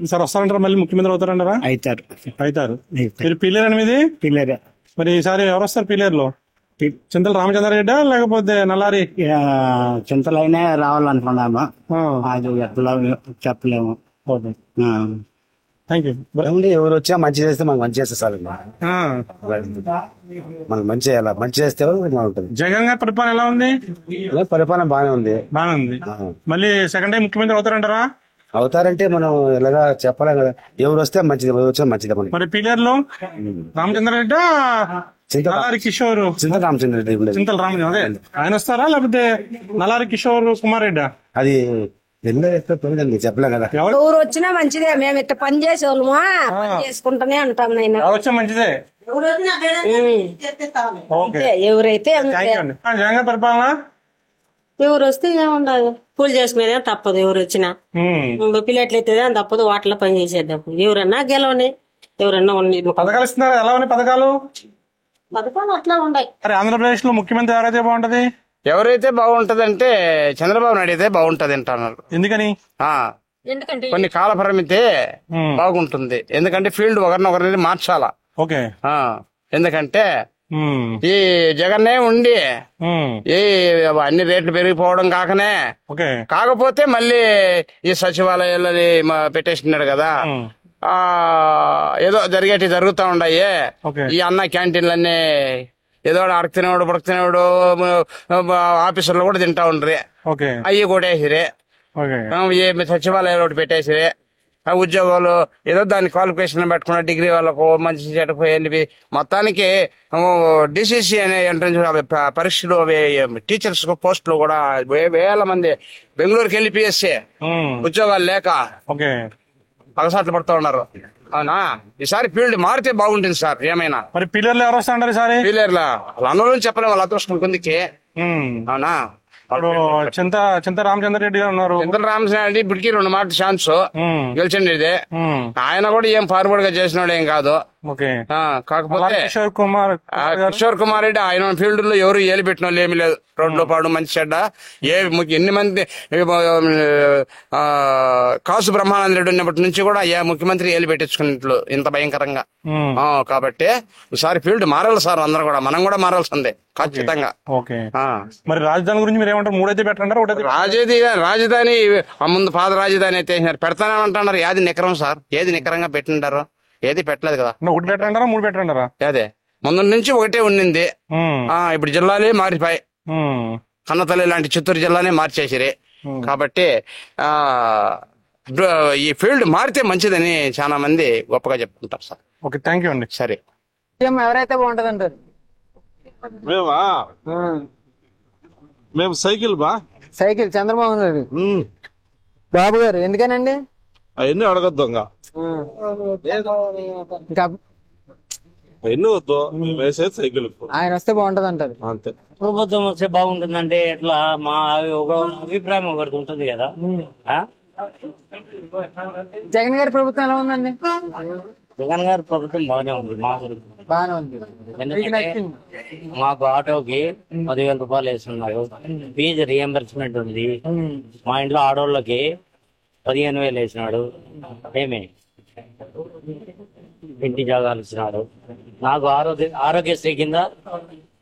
ఈసారి వస్తారంటారా? మళ్ళీ ముఖ్యమంత్రి అవుతారంటారా? అవుతారు. మీరు పీలేరు అని మీది? పిల్లరే. మరి ఈసారి ఎవరు వస్తారు పీలేరులో? చింతల రామచంద్రారెడ్డి లేకపోతే నల్లారి? చింతలైనా రావాలనుకున్నాము, అది ఎట్లా చెప్పలేము. Thank you. ఎవరు వచ్చినా మంచి చేస్తే మనకు మంచి చేస్తే సార్, మనకు మంచి చేయాలి. మంచి చేస్తే బాగుంటుంది. జగన్ గారి పరిపాలన ఎలా ఉంది? పరిపాలన బాగానే ఉంది. మళ్ళీ సెకండ్ టైం ముఖ్యమంత్రి అవుతారంటారా? అవుతారంటే మనం ఎలాగా చెప్పలేం కదా. ఎవరు వస్తే మంచిది, ఎవరు వచ్చినా మంచిది. మరి పీలేరులో రామచంద్రారెడ్డి, నల్లారి కిషోర్, చింతల రామచంద్రరెడ్డి, చింతల రామచంద్ర అదే ఆయన వస్తారా లేకపోతే నల్లారి కిషోర్ కుమార్ రెడ్డి? అది చెప్పలేం కదా. ఎవరు వచ్చినా మంచిదే. మేము ఇట్లా పని చేసేవాళ్ళమా, పని చేసుకుంటూనే ఉంటాం. నేను వచ్చా మంచిదే. ఎవరైతే జగన్ గారి పరిపాలన ఎవరు వస్తే ఏముండదు, పూలు చేసుకునేదే తప్పదు. ఎవరు వచ్చినా పిల్లట్లయితే తప్పదు, వాటిలో పని చేసేద్దాం. ఎవరన్నా గెలవని, ఎవరన్నా పథకాలు ఇస్తున్నారు. ఎలా ఉన్నాయి పథకాలు? పథకాలు అట్లా ఉన్నాయి. ఆంధ్రప్రదేశ్ లో ముఖ్యమంత్రి ఎవరైతే బాగుంటది? ఎవరైతే బాగుంటది అంటే చంద్రబాబు నాయుడు అయితే బాగుంటది అంటున్నారు. ఎందుకని? కొన్ని కాల పరిమితి బాగుంటుంది. ఎందుకంటే ఫీల్డ్ ఒకరినొకరిని మార్చాలా. ఓకే. ఎందుకంటే ఈ జగన్నే ఉండి ఈ అన్ని రేట్లు పెరిగిపోవడం కాకపోతే మళ్ళీ ఈ సచివాలయాలని పెట్టేస్తున్నాడు కదా. ఏదో జరుగుతా ఉన్నాయి. ఈ అన్న క్యాంటీన్లన్నీ ఏదో అడగతినేవాడు బుడకతినేవాడు ఆఫీసర్లు కూడా తింటా ఉండ్రి. అవి కొట్టేసిరే. సచివాలయాలు ఒకటి పెట్టేసిరే. ఉద్యోగాలు ఏదో దాని క్వాలిఫికేషన్ పెట్టుకున్న డిగ్రీ వాళ్ళకు మంచి చెడిపోయి మొత్తానికి డిసిసి అనే ఎంట్రన్స్ పరీక్షలు టీచర్స్ పోస్టులు కూడా వేల మంది బెంగళూరుకి వెళ్ళి పిఎస్సీ ఉద్యోగాలు లేక పగసాట్లు పడుతూ ఉన్నారు. అవునా? ఈసారి ఫీల్డ్ మారితే బాగుంటుంది సార్. ఏమైనా మరి పిల్లర్లు ఎవరు వస్తా ఈసారి? పిల్లర్ల అన్నోళ్ళని చెప్పలేము, వాళ్ళ అదృష్టం కిందకి. అవునా? చింత రామచంద్రరెడ్డి గారు ఉన్నారు. చింతల రామచంద్రరెడ్డి ఇప్పటికీ 2 మాటలు ఛాన్స్ గెలిచండి. ఇదే ఆయన కూడా ఏం ఫార్వర్డ్ గా చేసినాడు ఏం కాదు. కాకపోతే కిషోర్ కుమార్ రెడ్డి ఆయన ఫీల్డ్ లో ఎవరు ఏలి పెట్టిన వాళ్ళు ఏమి లేదు. రోడ్లో పాడు మంచి చెడ్డ ఎన్ని మంది కాసు బ్రహ్మానంద రెడ్డి ఉన్నప్పటి నుంచి కూడా ఏ ముఖ్యమంత్రి ఏలి పెట్టించుకున్నట్లు ఇంత భయంకరంగా. కాబట్టి ఈసారి ఫీల్డ్ మారాలి సార్. అందరూ కూడా మనం కూడా మారాల్సిందే ఖచ్చితంగా. మరి రాజధాని గురించి మీరు ఏమంటారు? 3 అయితే పెట్టంటారు, 1 రాజధాని ముందు పాత రాజధాని అయితే పెడతానంటున్నారు. ఏది నికరం సార్? ఏది నికరంగా పెట్టింటారు? ఏది పెట్టలేదు కదా. 1 పెట్టంటారా 3 పెట్టంటారా? అదే ముందు నుంచి 1 ఉండింది. ఇప్పుడు జిల్లాలే మారిపోయి కన్నతల్లి లాంటి చిత్తూరు జిల్లానే మార్చేసిరే. కాబట్టి ఈ ఫీల్డ్ మారితే మంచిదని చాలా మంది గొప్పగా చెప్పుకుంటారు సార్. ఓకే, థ్యాంక్ యూ అండి. సరే. ఎవరైతే బాగుంటది అంటారు? మేము సైకిల్ చంద్రబాబు నాయుడు బాబు గారు. ఎందుకనండి? అవన్నీ అడగద్దు, ఎన్ని వద్దు, వేసేది సైకిల్. ఆయన వస్తే బాగుంటది అంటారు. అంతే. ప్రభుత్వం వస్తే బాగుంటుందంటే ఎట్లా? మా అభిప్రాయం ఒకటి ఉంటుంది కదా. జగన్ గారి ప్రభుత్వం ఎలా ఉందండి? జగన్ గారి ప్రభుత్వం బాగానే ఉంది. బాగానే ఉంది. ఎందుకంటే మాకు ఆటోకి 10,000 రూపాయలు వేస్తున్నారు. ఫీజు రియంబర్స్మెంట్ ఉంది. మా ఇంట్లో ఆడోళ్ళకి 15,000 వేసినాడు. ఏమే ఇంటి జాగాలు ఇచ్చినాడు. నాకు ఆరోగ్యశ్రీ కింద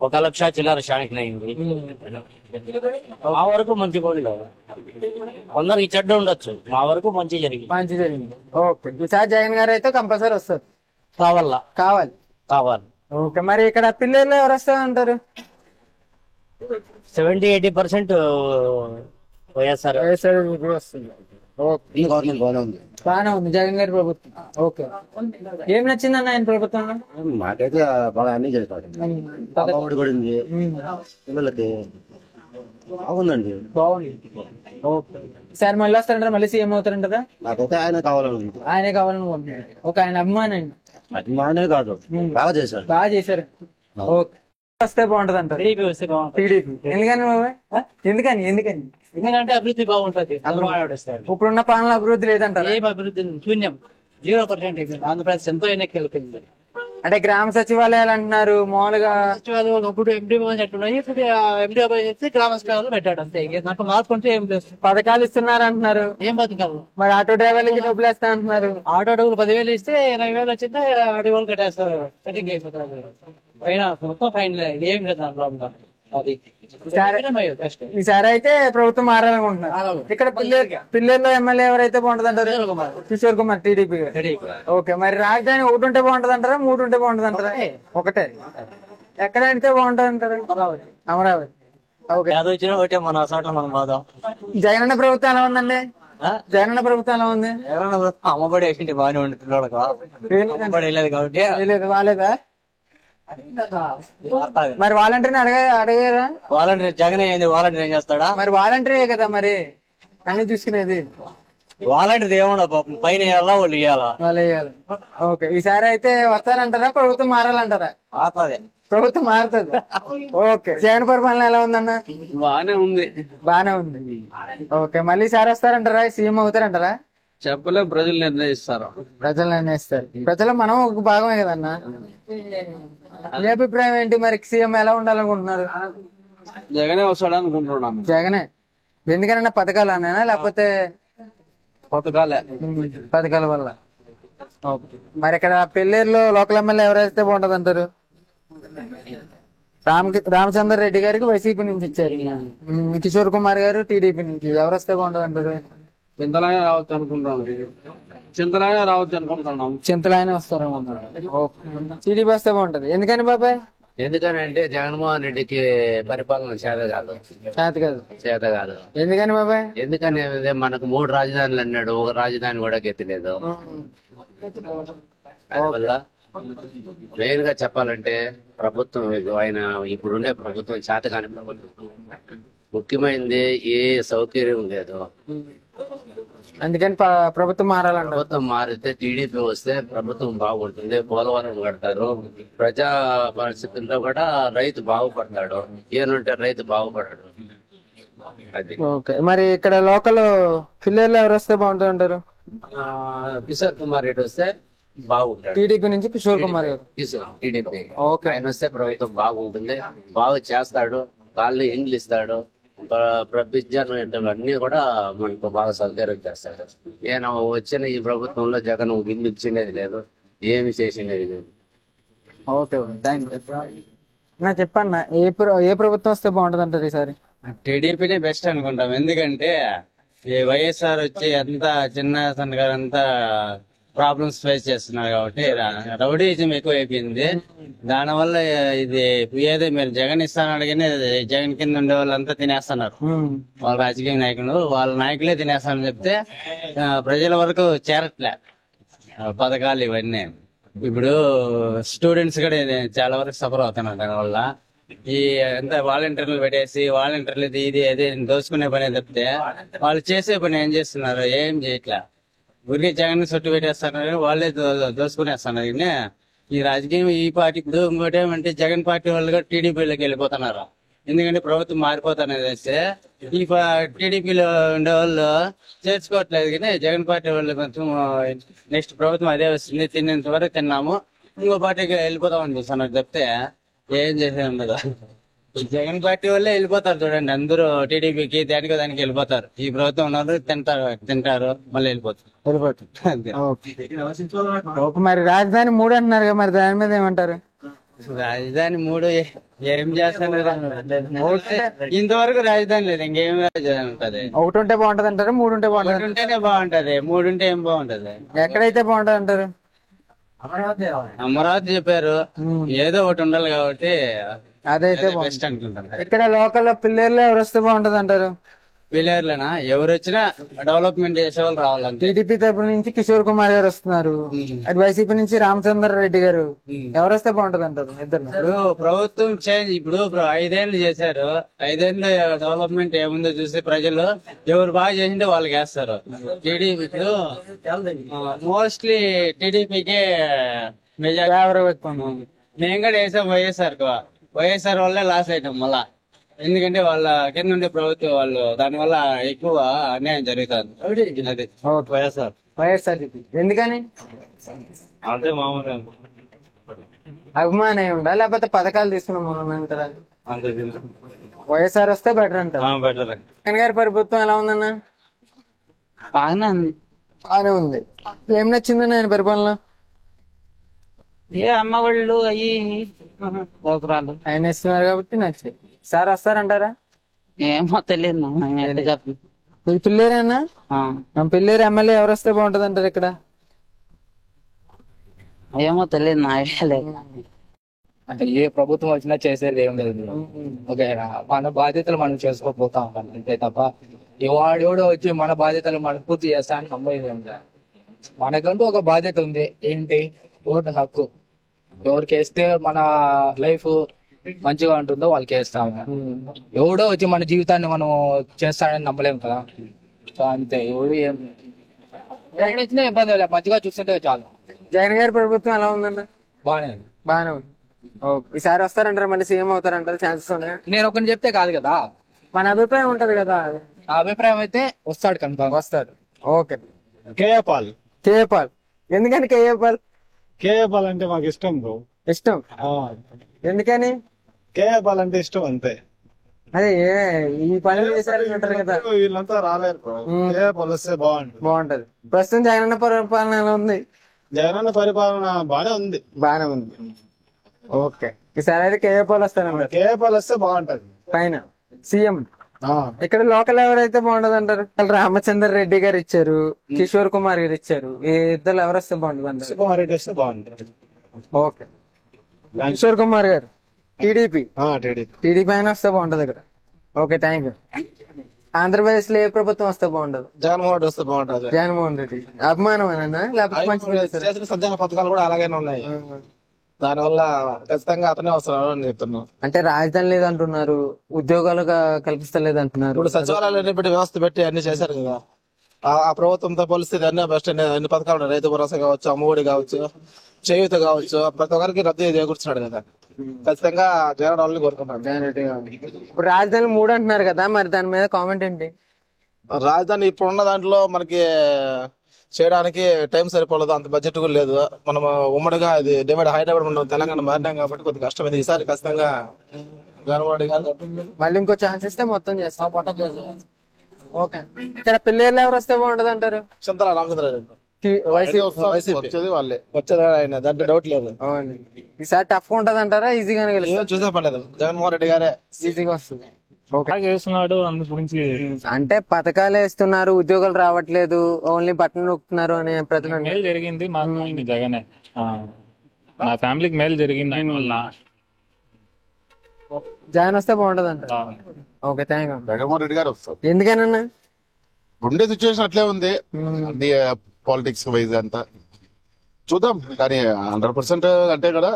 1,00,000 చిల్లర శాంక్షన్ అయింది. మా వరకు మంచి కోళ్ళు, కొందరికి చెడ్డ ఉండొచ్చు, మా వరకు మంచి జరిగింది. ఓకే, ఈసారి జగన్ గారు అయితే కంపల్సరీ వస్తారు. కావాలి. ఓకే, మరి ఇక్కడ పిల్లలు ఎవరు వస్తారంటారు? 70-80% వైఎస్ఆర్ వస్తుంది. బాగానే ఉంది జగన్ గారి ప్రభుత్వం. ఓకే, ఏం నచ్చిందన్న ఆయన ప్రభుత్వంలో? మాకైతే బాగా అన్ని చేస్తాడు. పిల్లలకి బాగుందండి. బాగుంది. ఓకే, సార్ మళ్ళీ వస్తారంటారా? మళ్ళీ సీఎం అవుతారంటారా? నాకైతే ఆయనే కావాలని. ఆయనే కావాలని. ఓకే, ఆయన అభిమానండి. అభిమానే కాదు, బాగా చేశారు. బాగా చేశారు. ఓకే, వస్తే బాగుంటది అంటారు. టీడీపీ వస్తే బాగుంటుంది. టీడీపీ ఎందుకని బాబాయ్? ఎందుకని ఎందుకని ఎందుకంటే అభివృద్ధి బాగుంటది. అందరూ ఆడేస్తారు. ఇప్పుడున్న పాలన అభివృద్ధి లేదంటారు. ఏం అభివృద్ధి? శూన్యం, 0%. ఆంధ్రప్రదేశ్ ఎంతో వెనక్కి వెళ్ళిపోయింది. అంటే గ్రామ సచివాలయాలు అంటున్నారు మామూలుగా. సచివాలయం ఒకప్పుడు ఎంపీ ఎట్టున్నాయి, ఇప్పుడు ఎంపీ చేస్తే గ్రామ సచివాలయాలు పెట్టాడు అంతే. నాకు మార్పు అంటే ఏం లేదు. పథకాలు ఇస్తున్నారు అంటున్నారు. ఏం బతకాలు? మరి ఆటో డ్రైవర్లకి డబ్బులు వేస్తా అంటున్నారు. ఆటో డబ్బులు 10,000 ఇస్తే 20,000 వచ్చింటే ఆటో వాళ్ళు కట్టేస్తారు. కటింగ్ అయిపోతారు. పైన మొత్తం ఫైన్ ఏం లేదు దాంట్లో. అది ఈసారి అయితే ప్రభుత్వం మారాలనుకుంటున్నారు. ఇక్కడ పిల్లల్లో ఎమ్మెల్యే ఎవరైతే బాగుంటది అంటారు? కిషోర్ కుమార్, టీడీపీ. ఓకే, మరి రాజధాని ఒకటి ఉంటే బాగుంటది అంటారా, 3 ఉంటే బాగుంటది అంటారా? ఒకటే. ఎక్కడ అంటే బాగుంటది అంటారు? అమరావతి. ఓకే, అది వచ్చినా ఒకటే మన చోట మనం బాధ. జగనన్న ప్రభుత్వం ఎలా ఉందండి? జగనన్న ప్రభుత్వం ఎలా ఉంది? అమ్మబడి వేసింటే బాగానే ఉండి పిల్లలకు అమ్మబడి వెళ్ళేది కాబట్టి బాగాలేదా? మరి వాలంటీర్ని అడిగారా? వాలంటీర్ జగన్ అయింది, వాలంటీర్ ఏం చేస్తాడా? మరి వాలంటీరే కదా మరి అన్ని చూసుకునేది. వాలంటీర్ ఏమన్నా పైన వేయాలా, వాళ్ళు ఇవ్వాలా? వాళ్ళు వేయాలి. ఓకే, ఈసారి అయితే వస్తారంటారా, ప్రభుత్వం మారాలంటారా? అదే ప్రభుత్వం మారుతుంది. ఓకే, జగన్ పరిపాలన ఎలా ఉందన్న? బాగానే ఉంది. బాగానే ఉంది. ఓకే, మళ్ళీ ఈసారి వస్తారంటారా, సీఎం అవుతారంటారా? చెప్పలే, ప్రజలు నిర్ణయిస్తారు. ప్రజలు నిర్ణయిస్తారు. ప్రజలు మనం ఒక భాగమే కదన్నా. మీ అభిప్రాయం ఏంటి మరి? సీఎం ఎలా ఉండాలనుకుంటున్నారు? జగనే వస్తాడు అనుకుంటున్నాను. జగనే. ఎందుకన్నా పథకాలు అన్నా లేకపోతే పథకాల వల్ల? మరి ఇక్కడ పెళ్లేరులో లోకల్ ఎమ్మెల్యే ఎవరైతే బాగుంటది అంటారు? రామచంద్ర రెడ్డి గారికి వైసీపీ నుంచి ఇచ్చారు, కిషోర్ కుమార్ గారు టీడీపీ నుంచి. ఎవరు వస్తే బాగుంటది అంటారు? చింతలాగా రావచ్చు అనుకుంటున్నాం. చింతలాగా రావచ్చు అనుకుంటున్నాం. చింతలాయనే వస్తారేమో. టీడీపీ వస్తే బాగుంటది. ఎందుకని బాబాయ్? ఎందుకనంటే జగన్మోహన్ రెడ్డికి పరిపాలన చేత కాదు. ఎందుకని బాబాయ్? ఎందుకని మనకు 3 రాజధానులు అన్నాడు, ఒక రాజధాని కూడా గెత్తలేదు. అందువల్ల మెయిన్ గా చెప్పాలంటే ప్రభుత్వం, ఆయన ఇప్పుడుండే ప్రభుత్వం చేతకాని ప్రభుత్వం. ముఖ్యమైనది ఏ సౌకర్యం లేదు. అందుకని ప్రభుత్వం మారాలంట. ప్రభుత్వం మారితే టీడీపీ వస్తే ప్రభుత్వం బాగుంటుంది. పోలవరం కడతారు. ప్రజా పరిస్థితుల్లో కూడా రైతు బాగుపడతాడు. ఏనంటే రైతు బాగుపడడు. అది. ఓకే, మరి ఇక్కడ లోకల్ పిల్లలు ఎవరు వస్తే బాగుంటుంది అంటారు? కిషోర్ కుమార్ రెడ్డి వస్తే బాగుంటాడు. టీడీపీ నుంచి కిషోర్ కుమార్ గారు. టీడీపీ. ఓకే, ఆయన వస్తే ప్రభుత్వం బాగుంటుంది. బాగు చేస్తాడు. కాళ్ళు ఇండ్లు ఇస్తాడు. విద్యార్థులు అన్ని కూడా మనకు బాగా సౌకర్యం చేస్తాడు. ఈయన వచ్చిన ఈ ప్రభుత్వంలో జగన్ ఇల్లు ఇచ్చినది లేదు, ఏమి చేసినది లేదు. ఓకే, చెప్పన్నా ఏ ప్రభుత్వం వస్తే బాగుంటది అంటారు ఈసారి? టీడీపీనే బెస్ట్ అనుకుంటాం. ఎందుకంటే ఈ వైఎస్ఆర్ వచ్చి అంతా చిన్న సన్నగారు అంతా ప్రాబ్లమ్స్ ఫేస్ చేస్తున్నారు కాబట్టి రౌడీజం ఎక్కువ అయిపోయింది. దానివల్ల ఇది ఏదో మీరు జగన్ ఇస్తాను అడిగిన జగన్ కింద ఉండే వాళ్ళంతా తినేస్తున్నారు. వాళ్ళ రాజకీయ నాయకులు వాళ్ళ నాయకులే తినేస్తానని చెప్తే ప్రజల వరకు చేరట్లే పథకాలు ఇవన్నీ. ఇప్పుడు స్టూడెంట్స్ కూడా చాలా వరకు సఫర్ అవుతున్నారు దానివల్ల. ఈ ఎంత వాలంటీర్లు పెట్టేసి వాలంటీర్లు ఇది అదే దోసుకునే పని తప్పితే వాళ్ళు చేసే పని ఏం చేస్తున్నారు? ఏం చేయట్లే. ఊరికి జగన్ చుట్టూ పెట్టేస్తున్నారు, వాళ్ళే దోసుకునేస్తున్నారు. ఈ రాజకీయం ఈ పార్టీ ఇప్పుడు ఇంకోటి ఏమంటే జగన్ పార్టీ వాళ్ళు కూడా టీడీపీలోకి వెళ్ళిపోతున్నారు. ఎందుకంటే ప్రభుత్వం మారిపోతున్నది వస్తే ఈ టీడీపీలో ఉండే వాళ్ళు చేర్చుకోవట్లేదు. కానీ జగన్ పార్టీ వాళ్ళు కొంచెం నెక్స్ట్ ప్రభుత్వం అదే వస్తుంది, తిన్నంత వరకు తిన్నాము, ఇంకో పార్టీకి వెళ్ళిపోతామని చూస్తున్నారు తప్పితే ఏం చేసేది కదా. జగన్ పార్టీ వాళ్ళే వెళ్ళిపోతారు చూడండి. అందరూ టీడీపీకి దానికి వెళ్ళిపోతారు. ఈ ప్రభుత్వం ఉన్నారు తింటారు మళ్ళీ వెళ్ళిపోతారు. మరి రాజధాని 3 అంటున్నారు కదా, మరి దాని మీద ఏమంటారు? రాజధాని 3 ఏం చేస్తున్నారు? ఇంతవరకు రాజధాని లేదు, ఇంకేం రాజధాని ఉంటది? ఒకటి ఉంటే బాగుంటది అంటారు, 3 ఉంటే బాగుంటది? 1 ఉంటేనే బాగుంటది, 3 ఉంటే ఏం బాగుంటది? ఎక్కడైతే బాగుంటది అంటారు? అమరావతి చెప్పారు, ఏదో ఒకటి ఉండాలి కాబట్టి అదైతే బెస్ట్ అనుకుంటాను. ఇక్కడ లోకల్ పిల్లర్లో ఎవరు వస్తే బాగుంటది అంటారు? పిల్లర్లేనా ఎవరు వచ్చినా డెవలప్మెంట్ చేసే వాళ్ళు రావాలంటే టీడీపీ తరపు నుంచి కిషోర్ కుమార్ గారు వస్తున్నారు, అటు వైసీపీ నుంచి రామచంద్ర రెడ్డి గారు. ఎవరు వస్తే బాగుంటది అంటారు ఇద్దరు? ఇప్పుడు ప్రభుత్వం చేంజ్, ఇప్పుడు 5 ఏళ్ళు చేశారు, 5 ఏళ్ళు డెవలప్మెంట్ ఏముందో చూసి ప్రజలు ఎవరు బాగా చేసింటే వాళ్ళకి వేస్తారు. టీడీపీ ఇప్పుడు మోస్ట్లీ టీడీపీకే మెజారిటీ. మేము కూడా వేసాం వైఎస్ఆర్ వల్లే లాస్ అయినాం మళ్ళా. ఎందుకంటే వాళ్ళ కింద ఉండే ప్రభుత్వం వాళ్ళు దాని వల్ల ఎక్కువ అన్యాయం జరుగుతుంది. అది వైఎస్ఆర్ ఎందుకని అదే మామూలు అభిమానం ఉందా లేకపోతే పథకాలు తీసుకున్నాం అంటారా? వైఎస్ఆర్ వస్తే బెటర్ అంటారు. జగన్ గారి ప్రభుత్వం ఎలా ఉందన్న? బాగానే ఉంది. ఏం నచ్చిందన్న ఆయన పరిపాలన? ఏ అమ్మ వాళ్ళు అయ్యి ఆయన ఇస్తున్నారు కాబట్టి నచ్చాయి. సార్ వస్తారంటారా? ఏమో తెలియదు. పిల్లేరేనా? పిల్లేరు ఎమ్మెల్యే ఎవరు వస్తే బాగుంటది అంటారు ఇక్కడ? ఏమో తెలియదు, నా ఐడియా లేదు. అంటే ఏ ప్రభుత్వం వచ్చినా చేసేది ఏం లేదు. ఓకే, మన బాధ్యతలు మనం చేసుకోకపోతా ఉంటాం అంతే తప్ప వాడెవడో వచ్చి మన బాధ్యతలు మనం పూర్తి చేస్తా అని నమ్మేది ఉంది. మనకంటూ ఒక బాధ్యత ఉంది. ఏంటి? ఓటు హక్కు. ఎవరికి వేస్తే మన లైఫ్ మంచిగా ఉంటుందో వాళ్ళకి వేస్తాము. ఎవడో వచ్చి మన జీవితాన్ని మనం చేస్తాడని నమ్మలేము కదా. సో అంతే, ఎవడు ఏం వచ్చినా ఇబ్బంది లేదు, మంచిగా చూస్తుంటే చాలు. జగన్ గారి ప్రభుత్వం ఎలా ఉందన్న? బాగానే ఉంది. ఈసారి వస్తారంటారా? మళ్ళీ సీఎం అవుతారంటారా? ఛాన్సెస్ ఉన్నాయి? నేను ఒకరిని చెప్తే కాదు కదా, మన అభిప్రాయం ఉంటది కదా. ఆ అభిప్రాయం అయితే వస్తాడు కనుక వస్తాడు. ఓకే. కేఏపాల్. ఎందుకని కేఏపాల్? కేఏపాల్ అంటే మాకు ఇష్టం బ్రో. ఇష్టం ఎందుకని? కేఏపాల్ అంటే ఇష్టం అంతే. అదే ఈ పనులు చేశారు అంటారు కదా. వీళ్ళంతా రాలేరు బ్రో. కేఏపాల్ వస్తే బాగుంటది. ప్రస్తుతం జగనన్న పరిపాలన ఎలా ఉంది? జగనన్న పరిపాలన బాగానే ఉంది. ఓకే, ఈసారి అయితే కేఏపాల్ వస్తారన్నమాట. కేఏపాల్ వస్తే బాగుంటది. పైన సీఎం ఇక్కడ లోకల్ ఎవరైతే బాగుంటది అంటారు? రామచంద్ర రెడ్డి గారు ఇచ్చారు, కిషోర్ కుమార్ గారు ఇచ్చారు. ఈ ఇద్దరు ఎవరు వస్తే బాగుంటది అంటారు? కుమార్ రెడ్డి వస్తే బాగుంటది. ఓకే, కిషోర్ కుమార్ గారు టీడీపీ ఆయన వస్తే బాగుంటది ఇక్కడ. Okay, thank you. ఆంధ్రప్రదేశ్ లో ఏ ప్రభుత్వం వస్తే బాగుంటది? జగన్మోహన్ రెడ్డి వస్తే బాగుంటది. జగన్మోహన్ రెడ్డి అభిమానం అన్నా లేకపోతే చేసిన సంక్షేమ పథకాలు కూడా అలాగే ఉన్నాయి. దానివల్ల ఖచ్చితంగా అతనే వస్తున్నాడు అని చెప్తున్నాం. అంటే రాజధాని లేదంటున్నారు, ఉద్యోగాలు కల్పిస్తలేదు అంటున్నారు. ఇప్పుడు సచివాలయాలు పెట్టి వ్యవస్థ పెట్టి అన్ని చేశారు కదా. ఆ ప్రభుత్వంతో పోలిస్తే అన్ని బెస్ట్. అన్ని పథకాలు ఉన్నాయి. రైతు భరోసా కావచ్చు, అమ్మఒడి కావచ్చు, చేయూత కావచ్చు, ప్రతి ఒక్కరికి రద్దు చేకూర్చున్నాడు కదా. ఖచ్చితంగా జగన్ వాళ్ళని కోరుకుంటున్నాడు. ఇప్పుడు రాజధాని 3 అంటున్నారు కదా, మరి దాని మీద కామెంట్ ఏంటి? రాజధాని ఇప్పుడు ఉన్న దాంట్లో మనకి చేయడానికి టైం సరిపోలేదు, అంత బడ్జెట్ కూడా లేదు. మనం ఉమ్మడిగా అది డివైడ్ హైదరాబాద్ మనం తెలంగాణ మారినాం కాబట్టి కొద్దిగా కష్టమైంది. ఈసారి ఖచ్చితంగా మళ్ళీ ఇంకో ఛాన్స్ ఇస్తే మొత్తం చేస్తాం. ఓకే, ఇక్కడ పిల్లలు ఎవరు వస్తే బాగుంటది అంటారు? చింతల రామచంద్రారెడ్డి వచ్చేది వాళ్ళే వచ్చేది ఆయన, దాంట్లో డౌట్ లేదు. ఈసారి టఫ్ ఉంటది అంటారా? ఈజీగానే చూసే పర్లేదు, జగన్మోహన్ రెడ్డి గారే ఈజీగా వస్తుంది. చేస్తున్నాడు అందు గురించి. అంటే పథకాలు వేస్తున్నారు, ఉద్యోగాలు రావట్లేదు, ఓన్లీ బటన్ నొక్కుతున్నారు అనే ప్రజలు. మేలు జరిగింది మాకు జగనే, మా ఫ్యామిలీకి మేలు జరిగింది ఆయన వల్ల. జగన్ వస్తే బాగుంటది అంట. Okay, thank you. Jaganmohan Reddy గారు వస్తారు. ఎందుకనన్నా? ఉండే సిచ్యువేషన్ అట్లే ఉంది, అన్ని పాలిటిక్స్ వైజ్ అంతా చూద్దాం. కానీ 100% అంటే కూడా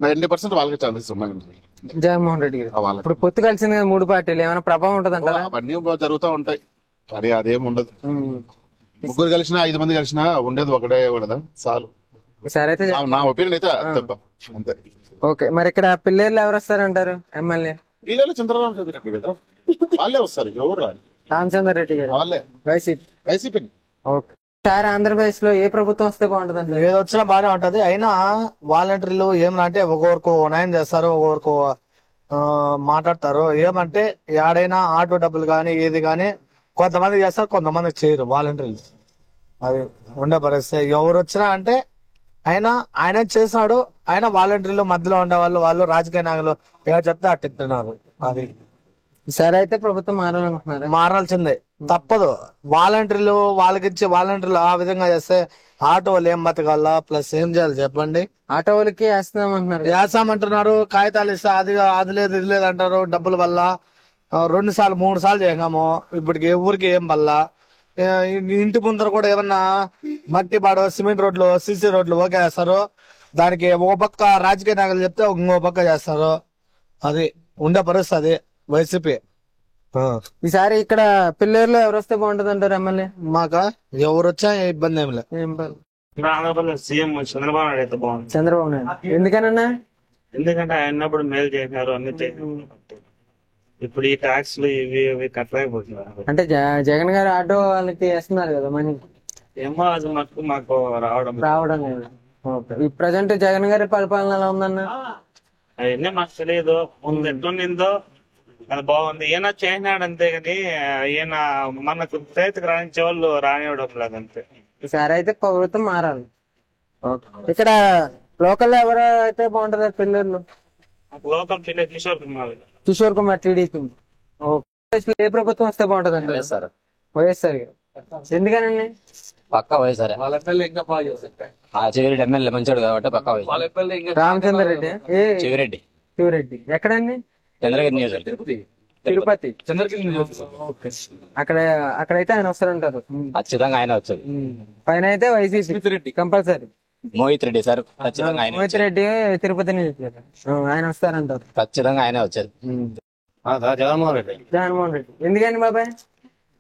90% వాళ్ళకి ఛాన్సెస్ ఉన్నాయి. జగన్మోహన్ రెడ్డి గారు ఇప్పుడు పొత్తు కలిసింది కదా 3 పార్టీలు, ఏమైనా ప్రభావం ఉంటది అంటారా? అవన్నీ జరుగుతూ ఉంటాయి, కానీ అదేం ఉండదు. 3 కలిసినా 5 మంది కలిసినా ఉండేది ఒకటే ఉండదా చాలు. సరే అయితే నా ఒపీనియన్ అయితే అంతే. ఓకే, మరి ఇక్కడ పిల్లలు ఎవరు వస్తారంటారు? ఎమ్మెల్యే వీళ్ళు చంద్రబాబు రెడ్డి కదా, వాళ్ళే వస్తారు. ఎవరు రాదు, రామచంద్ర రెడ్డి గారు వాళ్ళే వైసీపీ. ఓకే, సార్ ఆంధ్రప్రదేశ్ లో ఏ ప్రభుత్వం వస్తే బాగుంటది అంటే? ఏది వచ్చినా బాగానే ఉంటది. అయినా వాలంటీర్లు ఏమంటే ఒకరికి న్యాయం చేస్తారు, ఒకరికి మాట్లాడతారు. ఏమంటే ఏడైనా ఆటో డబ్బులు కానీ ఏది కానీ కొంతమంది చేస్తారు, కొంతమంది చేయరు వాలంటీర్లు. అది ఉండే పరిస్థితి. ఎవరు వచ్చినా అంటే ఆయన చేసినాడు. ఆయన వాలంటీర్లు మధ్యలో ఉండే వాళ్ళు రాజకీయ నాయకులు ఏదో చెప్తే అట్టిస్తున్నారు. అది సరే అయితే ప్రభుత్వం మారాలనుకుంటున్నారు. మారాల్సిందే, తప్పదు. వాలంటీర్లు వాళ్ళకిచ్చి వాలంటీర్లు ఆ విధంగా చేస్తే ఆటో వాళ్ళు ఏం బతకాలా? ప్లస్ ఏం చేయాలి చెప్పండి? ఆటో వాళ్ళకి వేస్తామంటున్నారు. వేస్తామంటున్నారు, కాగితాలు ఇస్తే అది లేదు ఇది లేదు అంటారు డబ్బుల వల్ల. 2 సార్లు 3 సార్లు చేసినాము. ఇప్పటికి ఎవరికి ఏం బల్లా. ఇంటి ముందర కూడా ఏమన్నా మట్టి బాడ సిమెంట్ రోడ్లు సిసి రోడ్లు ఓకే చేస్తారు. దానికి ఒక పక్క రాజకీయ నాయకులు చెప్తే ఇంకో పక్క చేస్తారు. అది ఉండే పరిస్థితి వైసీపీ. ఈసారి ఇక్కడ పిల్లర్లో ఎవరు వస్తే బాగుంటది అంటారు ఎమ్మెల్యే? మాకా ఎవరు వచ్చా ఇబ్బంది ఏమి లేదు. ఆంధ్రప్రదేశ్ సీఎం చంద్రబాబు నాయుడు అయితే బాగుంది. చంద్రబాబు నాయుడు ఎందుకనన్నా? ఎందుకంటే ఆయన ఉన్నప్పుడు మేలు చేసినారు, అన్ని చేసినారు. ఇప్పుడు ఈ ట్యాక్స్లు ఇవి కట్టలేకపోతున్నారు. అంటే జగన్ గారు ఆటో వాళ్ళకి వేస్తున్నారు కదా మనీ. ఏమో అది మాకు రావడం లేదు. ఈ ప్రజెంట్ జగన్ గారి పరిపాలన ఎలా ఉందన్న? అవన్నీ మాకు తెలియదు. ముందు ఎట్లుండిందో అది బాగుంది. ఈయన చేసినాడు అంతే కానీ ఈయన మనకు చేతికి రాణించే వాళ్ళు రానివ్వడం లేదు అంతే. ఈసారి అయితే ప్రభుత్వం మారాలి. ఇక్కడ లోకల్ ఎవరు అయితే బాగుంటది పిల్లర్లు? లోకల్ పిల్లలు కిషోర్ కుమార్ టీడీపీ. ఏ ప్రభుత్వం వస్తే బాగుంటది అంటే? వైఎస్ఆర్ గారు. ఎందుకనండి? పక్కా వైఎస్ఆర్. చెవిరెడ్డి ఎమ్మెల్యే మంచోడు కాబట్టి పక్కా వైఎస్ఆర్. రామచంద్ర రెడ్డి. చెవిరెడ్డి. శివరెడ్డి ఎక్కడండి? చంద్రగిరి నియోజకవర్గం, తిరుపతి. అక్కడైతే ఆయన వస్తారంటారు. ఖచ్చితంగా ఆయన వచ్చారు. పైన అయితే YCP compulsory. Mohit Reddy sir ఖచ్చితంగా ఆయన. మోహిత్ రెడ్డి తిరుపతి నుంచి ఆయన వస్తారంటారు. ఖచ్చితంగా ఆయనే వచ్చారు. జగన్మోహన్ రెడ్డి. జగన్మోహన్ రెడ్డి ఎందుకని బాబాయ్?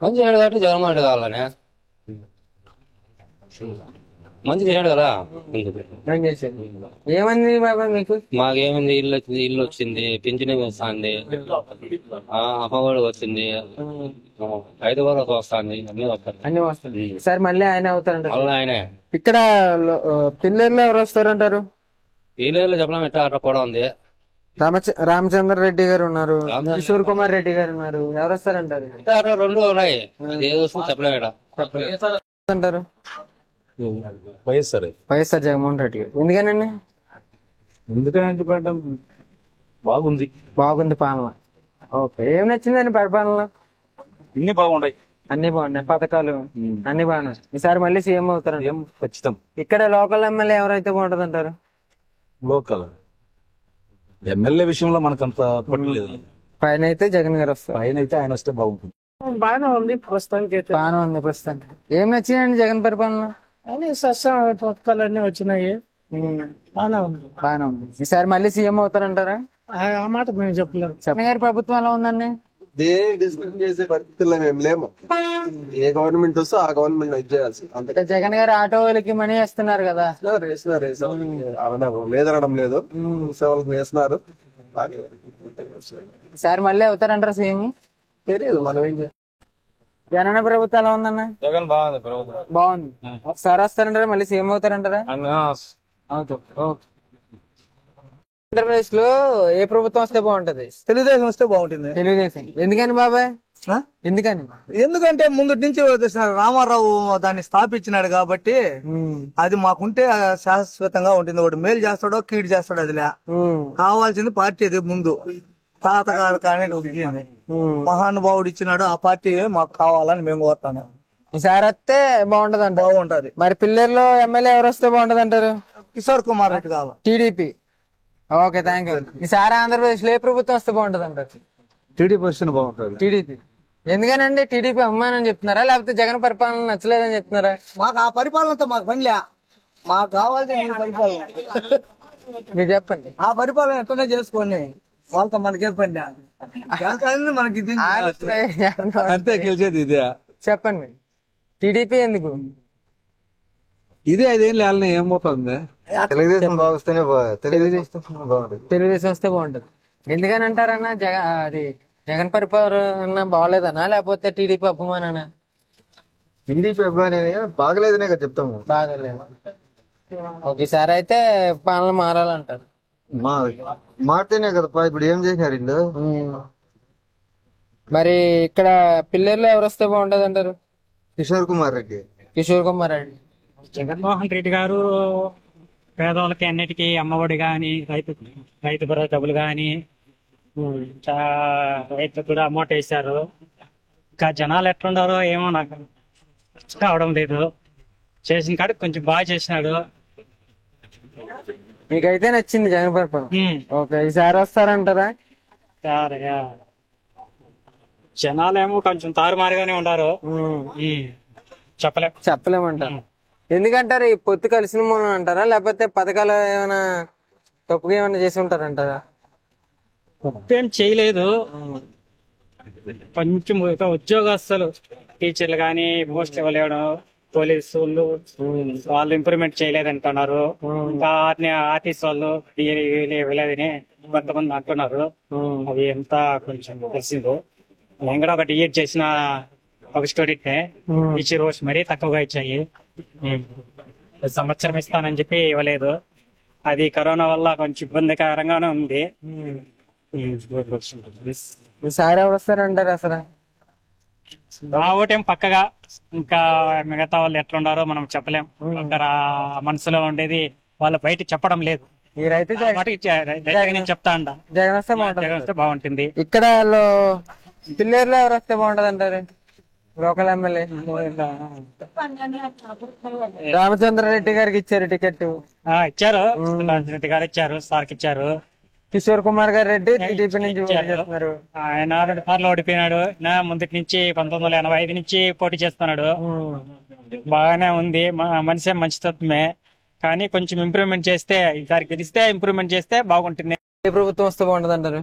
మంచి చేయడు కాబట్టి జగన్మోహన్ రెడ్డి కావాలనే. మంచి చేశాడు కదా. ఏమంది బాబాయ్ మీకు? మాకేమైంది, ఇల్లు వచ్చింది, పింఛన్ వస్తుంది, అమ్మఒడి వచ్చింది, 5 వరకు వస్తుంది, అన్ని వస్తుంది. సార్ మళ్ళీ ఆయన అవుతారంట. మళ్ళీ ఆయనే. ఇక్కడ పిల్లర్లో ఎవరు వస్తారంటారు? పిల్లర్లు చెప్పడం ఎట్లా అట్లా కూడా ఉంది. రామచంద్ర రెడ్డి గారు ఉన్నారు, కిషోర్ కుమార్ రెడ్డి గారు ఉన్నారు. ఎవరు వస్తారంటారు? 2 ఉన్నాయి. అంటారు వైఎస్ఆర్ జగన్మోహన్ రెడ్డి గారు. ఎందుకనండి? ఎందుకంటే బాగుంది పాలన. ఓకే. ఏం నచ్చిందండి పరిపాలన? అన్ని బాగున్నాయి. అన్ని బాగున్నాయి, పథకాలు అన్ని బాగున్నాయి. ఈసారి మళ్ళీ సీఎం అవుతారండి ఖచ్చితం. ఇక్కడ లోకల్ ఎమ్మెల్యే ఎవరైతే బాగుంటది అంటారు? లోకల్ ఎమ్మెల్యే విషయంలో మనకంత పట్టలేదు. పైన అయితే జగన్ గారు వస్తారు. పైన అయితే ఆయన వస్తే బాగుంటుంది. బాగానే ఉంది ప్రస్తుతానికి అయితే. బాగానే ఉంది ప్రస్తుతానికి. ఏం నచ్చిందండి జగన్ పరిపాలన? అన్ని సస్యం పథకాలు అన్ని వచ్చినాయి. బాగానే ఉంది. ఈసారి మళ్ళీ సీఎం అవుతారంటారా? ఆ మాట మేము చెప్పలేము. జగన్ గారి ప్రభుత్వం ఎలా ఉందండి? దేని డిస్కషన్ చేసే పరిస్థితుల్లో మేము లేము. ఏ గవర్నమెంట్ వస్తే ఆ గవర్నమెంట్ ఇది చేయాల్సి. అంటే జగన్ గారు ఆటో వాళ్ళకి మనీ వేస్తున్నారు కదా. లేదనడం లేదు, సేవలకు వేస్తున్నారు. ఈసారి మళ్ళీ అవుతారంటారా సీఎం? తెలియదు, మనం ఏం చేయాలి. జగన్ ప్రభుత్వం ఎలా ఉందన్న? జగన్ బాగుంది ప్రభుత్వం. బాగుంది. ఒకసారి వస్తారంటారా? మళ్ళీ సీఎం అవుతారంటారా? ఆంధ్రప్రదేశ్ లో ఏ ప్రభుత్వం వస్తే బాగుంటది? తెలుగుదేశం వస్తే బాగుంటుంది. తెలుగుదేశం ఎందుకని బాబాయ్? ఎందుకని? ఎందుకంటే ముందు నుంచి రామారావు దాన్ని స్థాపించినాడు కాబట్టి అది మాకుంటే శాశ్వతంగా ఉంటుంది. ఒకటి మేలు చేస్తాడో కీడు చేస్తాడో అదిలే. కావాల్సింది పార్టీ అది. ముందు తాతగారు కానీ మహానుభావుడు ఇచ్చినాడు, ఆ పార్టీ మాకు కావాలని మేము కోరుతాను. ఈసారి వస్తే బాగుంటది అంట. బాగుంటది. మరి పిల్లర్లో ఎమ్మెల్యే ఎవరు వస్తే బాగుంటది అంటారు? కిషోర్ కుమార్ రెడ్డి కావాలి, టీడీపీ. Okay, thank you. ఈసారి ఆంధ్రప్రదేశ్ లో ఏ ప్రభుత్వం వస్తే బాగుంటది అంటారు? టీడీపీ వస్తే బాగుంటుంది. టీడీపీ ఎందుకనండి? టీడీపీ అమ్మానని చెప్తున్నారా, లేకపోతే జగన్ పరిపాలన నచ్చలేదని చెప్తున్నారా? మాకు ఆ పరిపాలనతో మాకు పనిలే, మాకు కావాల్సిన పరిపాలన. మీరు చెప్పండి. ఆ పరిపాలన ఎట్లనే చేసుకోండి, వాళ్ళతో మనకేం పని. మనకి అంతే గెలిచేది ఇదే. చెప్పండి టీడీపీ ఎందుకు? ఇదే 5 ఏళ్ళు వెళ్ళిన ఏమవుతుంది? తెలుగుదేశం బాగుస్తేనే తెలుగుదేశం వస్తే బాగుంటది. ఎందుకని అంటారన్నా? అది జగన్ పరిపాలన బాగలేదనా, లేకపోతే టీడీపీ అభిమానా? టీడీపీ అభిమాని బాగలేదనే కదా చెప్తాము. బాగలేదు. ఒకసారి అయితే పాలన మారాలంటారు. మారితేనే కదపా. ఇప్పుడు ఏం చేసినారు ఇల్లు? మరి ఇక్కడ పిల్లర్లో ఎవరు వస్తే బాగుంటది అంటారు? కిషోర్ కుమార్ రెడ్డి. కిషోర్ కుమార్ రెడ్డి. జగన్మోహన్ రెడ్డి గారు పేదవాళ్ళకి అన్నిటికీ అమ్మఒడి గాని, రైతు భరోసా డబ్బులు గాని, రైతులకు కూడా అమౌంట్ వేశారు. ఇంకా జనాలు ఎట్లుండారో ఏమో నాకు కావడం లేదు. చేసిన కాడికి కొంచెం బాగా చేసినాడు. మీకైతే నచ్చింది జగన్ పరిపాలన? ఓకే, ఈసారి వస్తారంటారా? జనాలేమో కొంచెం తారుమారుగానే ఉన్నారు. చెప్పలేమంటారు. ఎందుకంటారు ఈ పొత్తు కలిసిన మూలం అంటారా, లేకపోతే పథకాలు ఏమైనా తప్పుగా ఏమైనా చేసి ఉంటారంటారా? తప్పేం చేయలేదు. కొంచెం ఉద్యోగస్తులు టీచర్లు కానీ పోస్ట్ ఇవ్వలేవడం, పోలీసు వాళ్ళు ఇంప్రూవ్మెంట్ చేయలేదంటున్నారు. ఇంకా ఆర్టీసీ వాళ్ళు ఇవ్వలేదని కొంతమంది అంటున్నారు. అది ఎంత కొంచెం తెలిసిందో. నేను కూడా ఒక డిఎడ్ చేసిన ఒక స్టూడెంట్ ఇచ్చి రోజు మరీ తక్కువగా ఇచ్చాయి. సంవత్సరం ఇస్తానని చెప్పి ఇవ్వలేదు. అది కరోనా వల్ల కొంచెం ఇబ్బందికరంగానే ఉంది. ఈసారి ఎవరు వస్తారంటారు అసలు? ఆ ఓటేం పక్కగా. ఇంకా మిగతా వాళ్ళు ఎట్లుండారో మనం చెప్పలేం. ఒకరు మనసులో ఉండేది వాళ్ళు బయట చెప్పడం లేదు. మీరైతే నేను చెప్తా అంట జగన్ వస్తే జగన్ వస్తే బాగుంటుంది. ఇక్కడ పిల్లేరులో ఎవరు వస్తే బాగుంటది అంటారు? లోకల్ ఎమ్మెల్యే రామచంద్రారెడ్డి గారికి ఇచ్చారు టికెట్. ఇచ్చారు. రామచంద్రారెడ్డి గారు ఇచ్చారు, సార్కి ఇచ్చారు. కిషోర్ కుమార్ గారు రెడ్డి టీడీపీ నుంచి చేస్తున్నారు. ఆయన 2 సార్లు ఓడిపోయినాడు. ముందుకు నుంచి 1985 నుంచి పోటీ చేస్తున్నాడు. బాగానే ఉంది. మనిషి మంచితత్వమే, కానీ కొంచెం ఇంప్రూవ్మెంట్ చేస్తే, ఈసారి గెలిస్తే ఇంప్రూవ్మెంట్ చేస్తే బాగుంటుంది. ఏ ప్రభుత్వం వస్తే బాగుంటది అంటారు?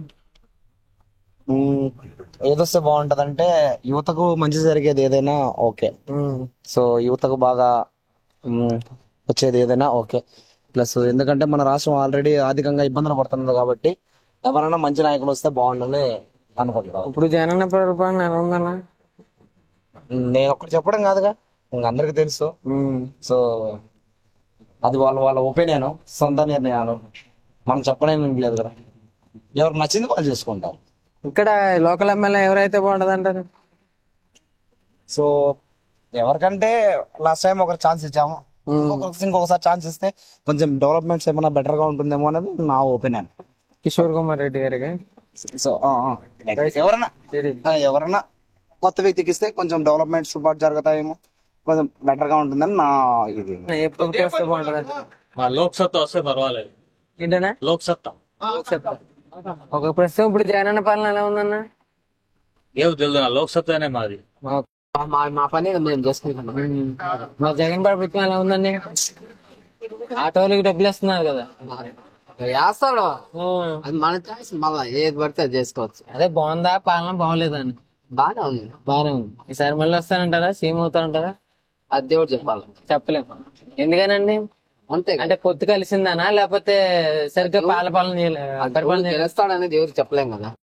ఏదొస్తే బాగుంటది అంటే యువతకు మంచి జరిగేది ఏదైనా ఓకే. సో యువతకు బాగా వచ్చేది ఏదైనా ఓకే. ప్లస్ ఎందుకంటే మన రాష్ట్రం ఆల్రెడీ ఆర్థికంగా ఇబ్బందులు పడుతున్నది కాబట్టి ఎవరైనా మంచి నాయకులు వస్తే బాగుండని అనుకుంటున్నాను. ఇప్పుడు జగన్ పరిపాలన ఎలా ఉందన్నా? నేను ఒక్కటి చెప్పడం కాదుగా, అందరికి తెలుసు. సో అది వాళ్ళ ఒపీనియన్, సొంత నిర్ణయాలు. మనం చెప్పడానికి లేదు కదా. ఎవరికి నచ్చింది వాళ్ళు చేసుకుంటాం. ఇక్కడ లోకల్ ఎమ్మెల్యే ఎవరైతే బాగుంటది అంటారు? సో ఎవరికంటే లాస్ట్ టైం ఒకరు ఛాన్స్ ఇచ్చాము, ఇంకొకసారి ఛాన్స్ ఇస్తే కొంచెం డెవలప్మెంట్స్ ఏమైనా బెటర్ గా ఉంటుందేమో అనేది నా ఒపీనియన్. కిషోర్ కుమార్ రెడ్డి గారికి. సో ఎవరన్నా కొత్త వ్యక్తికి ఇస్తే కొంచెం డెవలప్మెంట్స్ పాటు జరుగుతాయేమో, కొంచెం బెటర్ గా ఉంటుందని నా ఇది. లోక్ సత్తా వస్తే పర్వాలేదు. ఏంటన్నా లోక్ సత్తా? ఒక ప్రస్తుతం ఇప్పుడు జగన్ పాలన ఎలా ఉందన్న? ఏమి తెలియదు. లోక్ సత్తానే మాది. మా పని మేము చేసుకుంటున్నాం. మా జగన్ ప్రభుత్వం ఎలా ఉందండి? ఆటోలకి డబ్బులు ఇస్తున్నారు కదా. వేస్తాడు, అది మన చాయిస్. మళ్ళా ఏది పడితే అది చేసుకోవచ్చు. అదే బాగుందా పాలన, బాగోలేదని? బాగానే ఉంది. బాగానే ఉంది. ఈసారి మళ్ళీ వస్తానంటారా, సీఎం అవుతారంటారా? అది దేవుడు చెప్పాలి. చెప్పలేము. ఎందుకనండి? అంతే. అంటే పొత్తు కలిసిందనా, లేకపోతే సరిగ్గా పాలన గెలుస్తాడనేది ఎవరు చెప్పలేం కదా.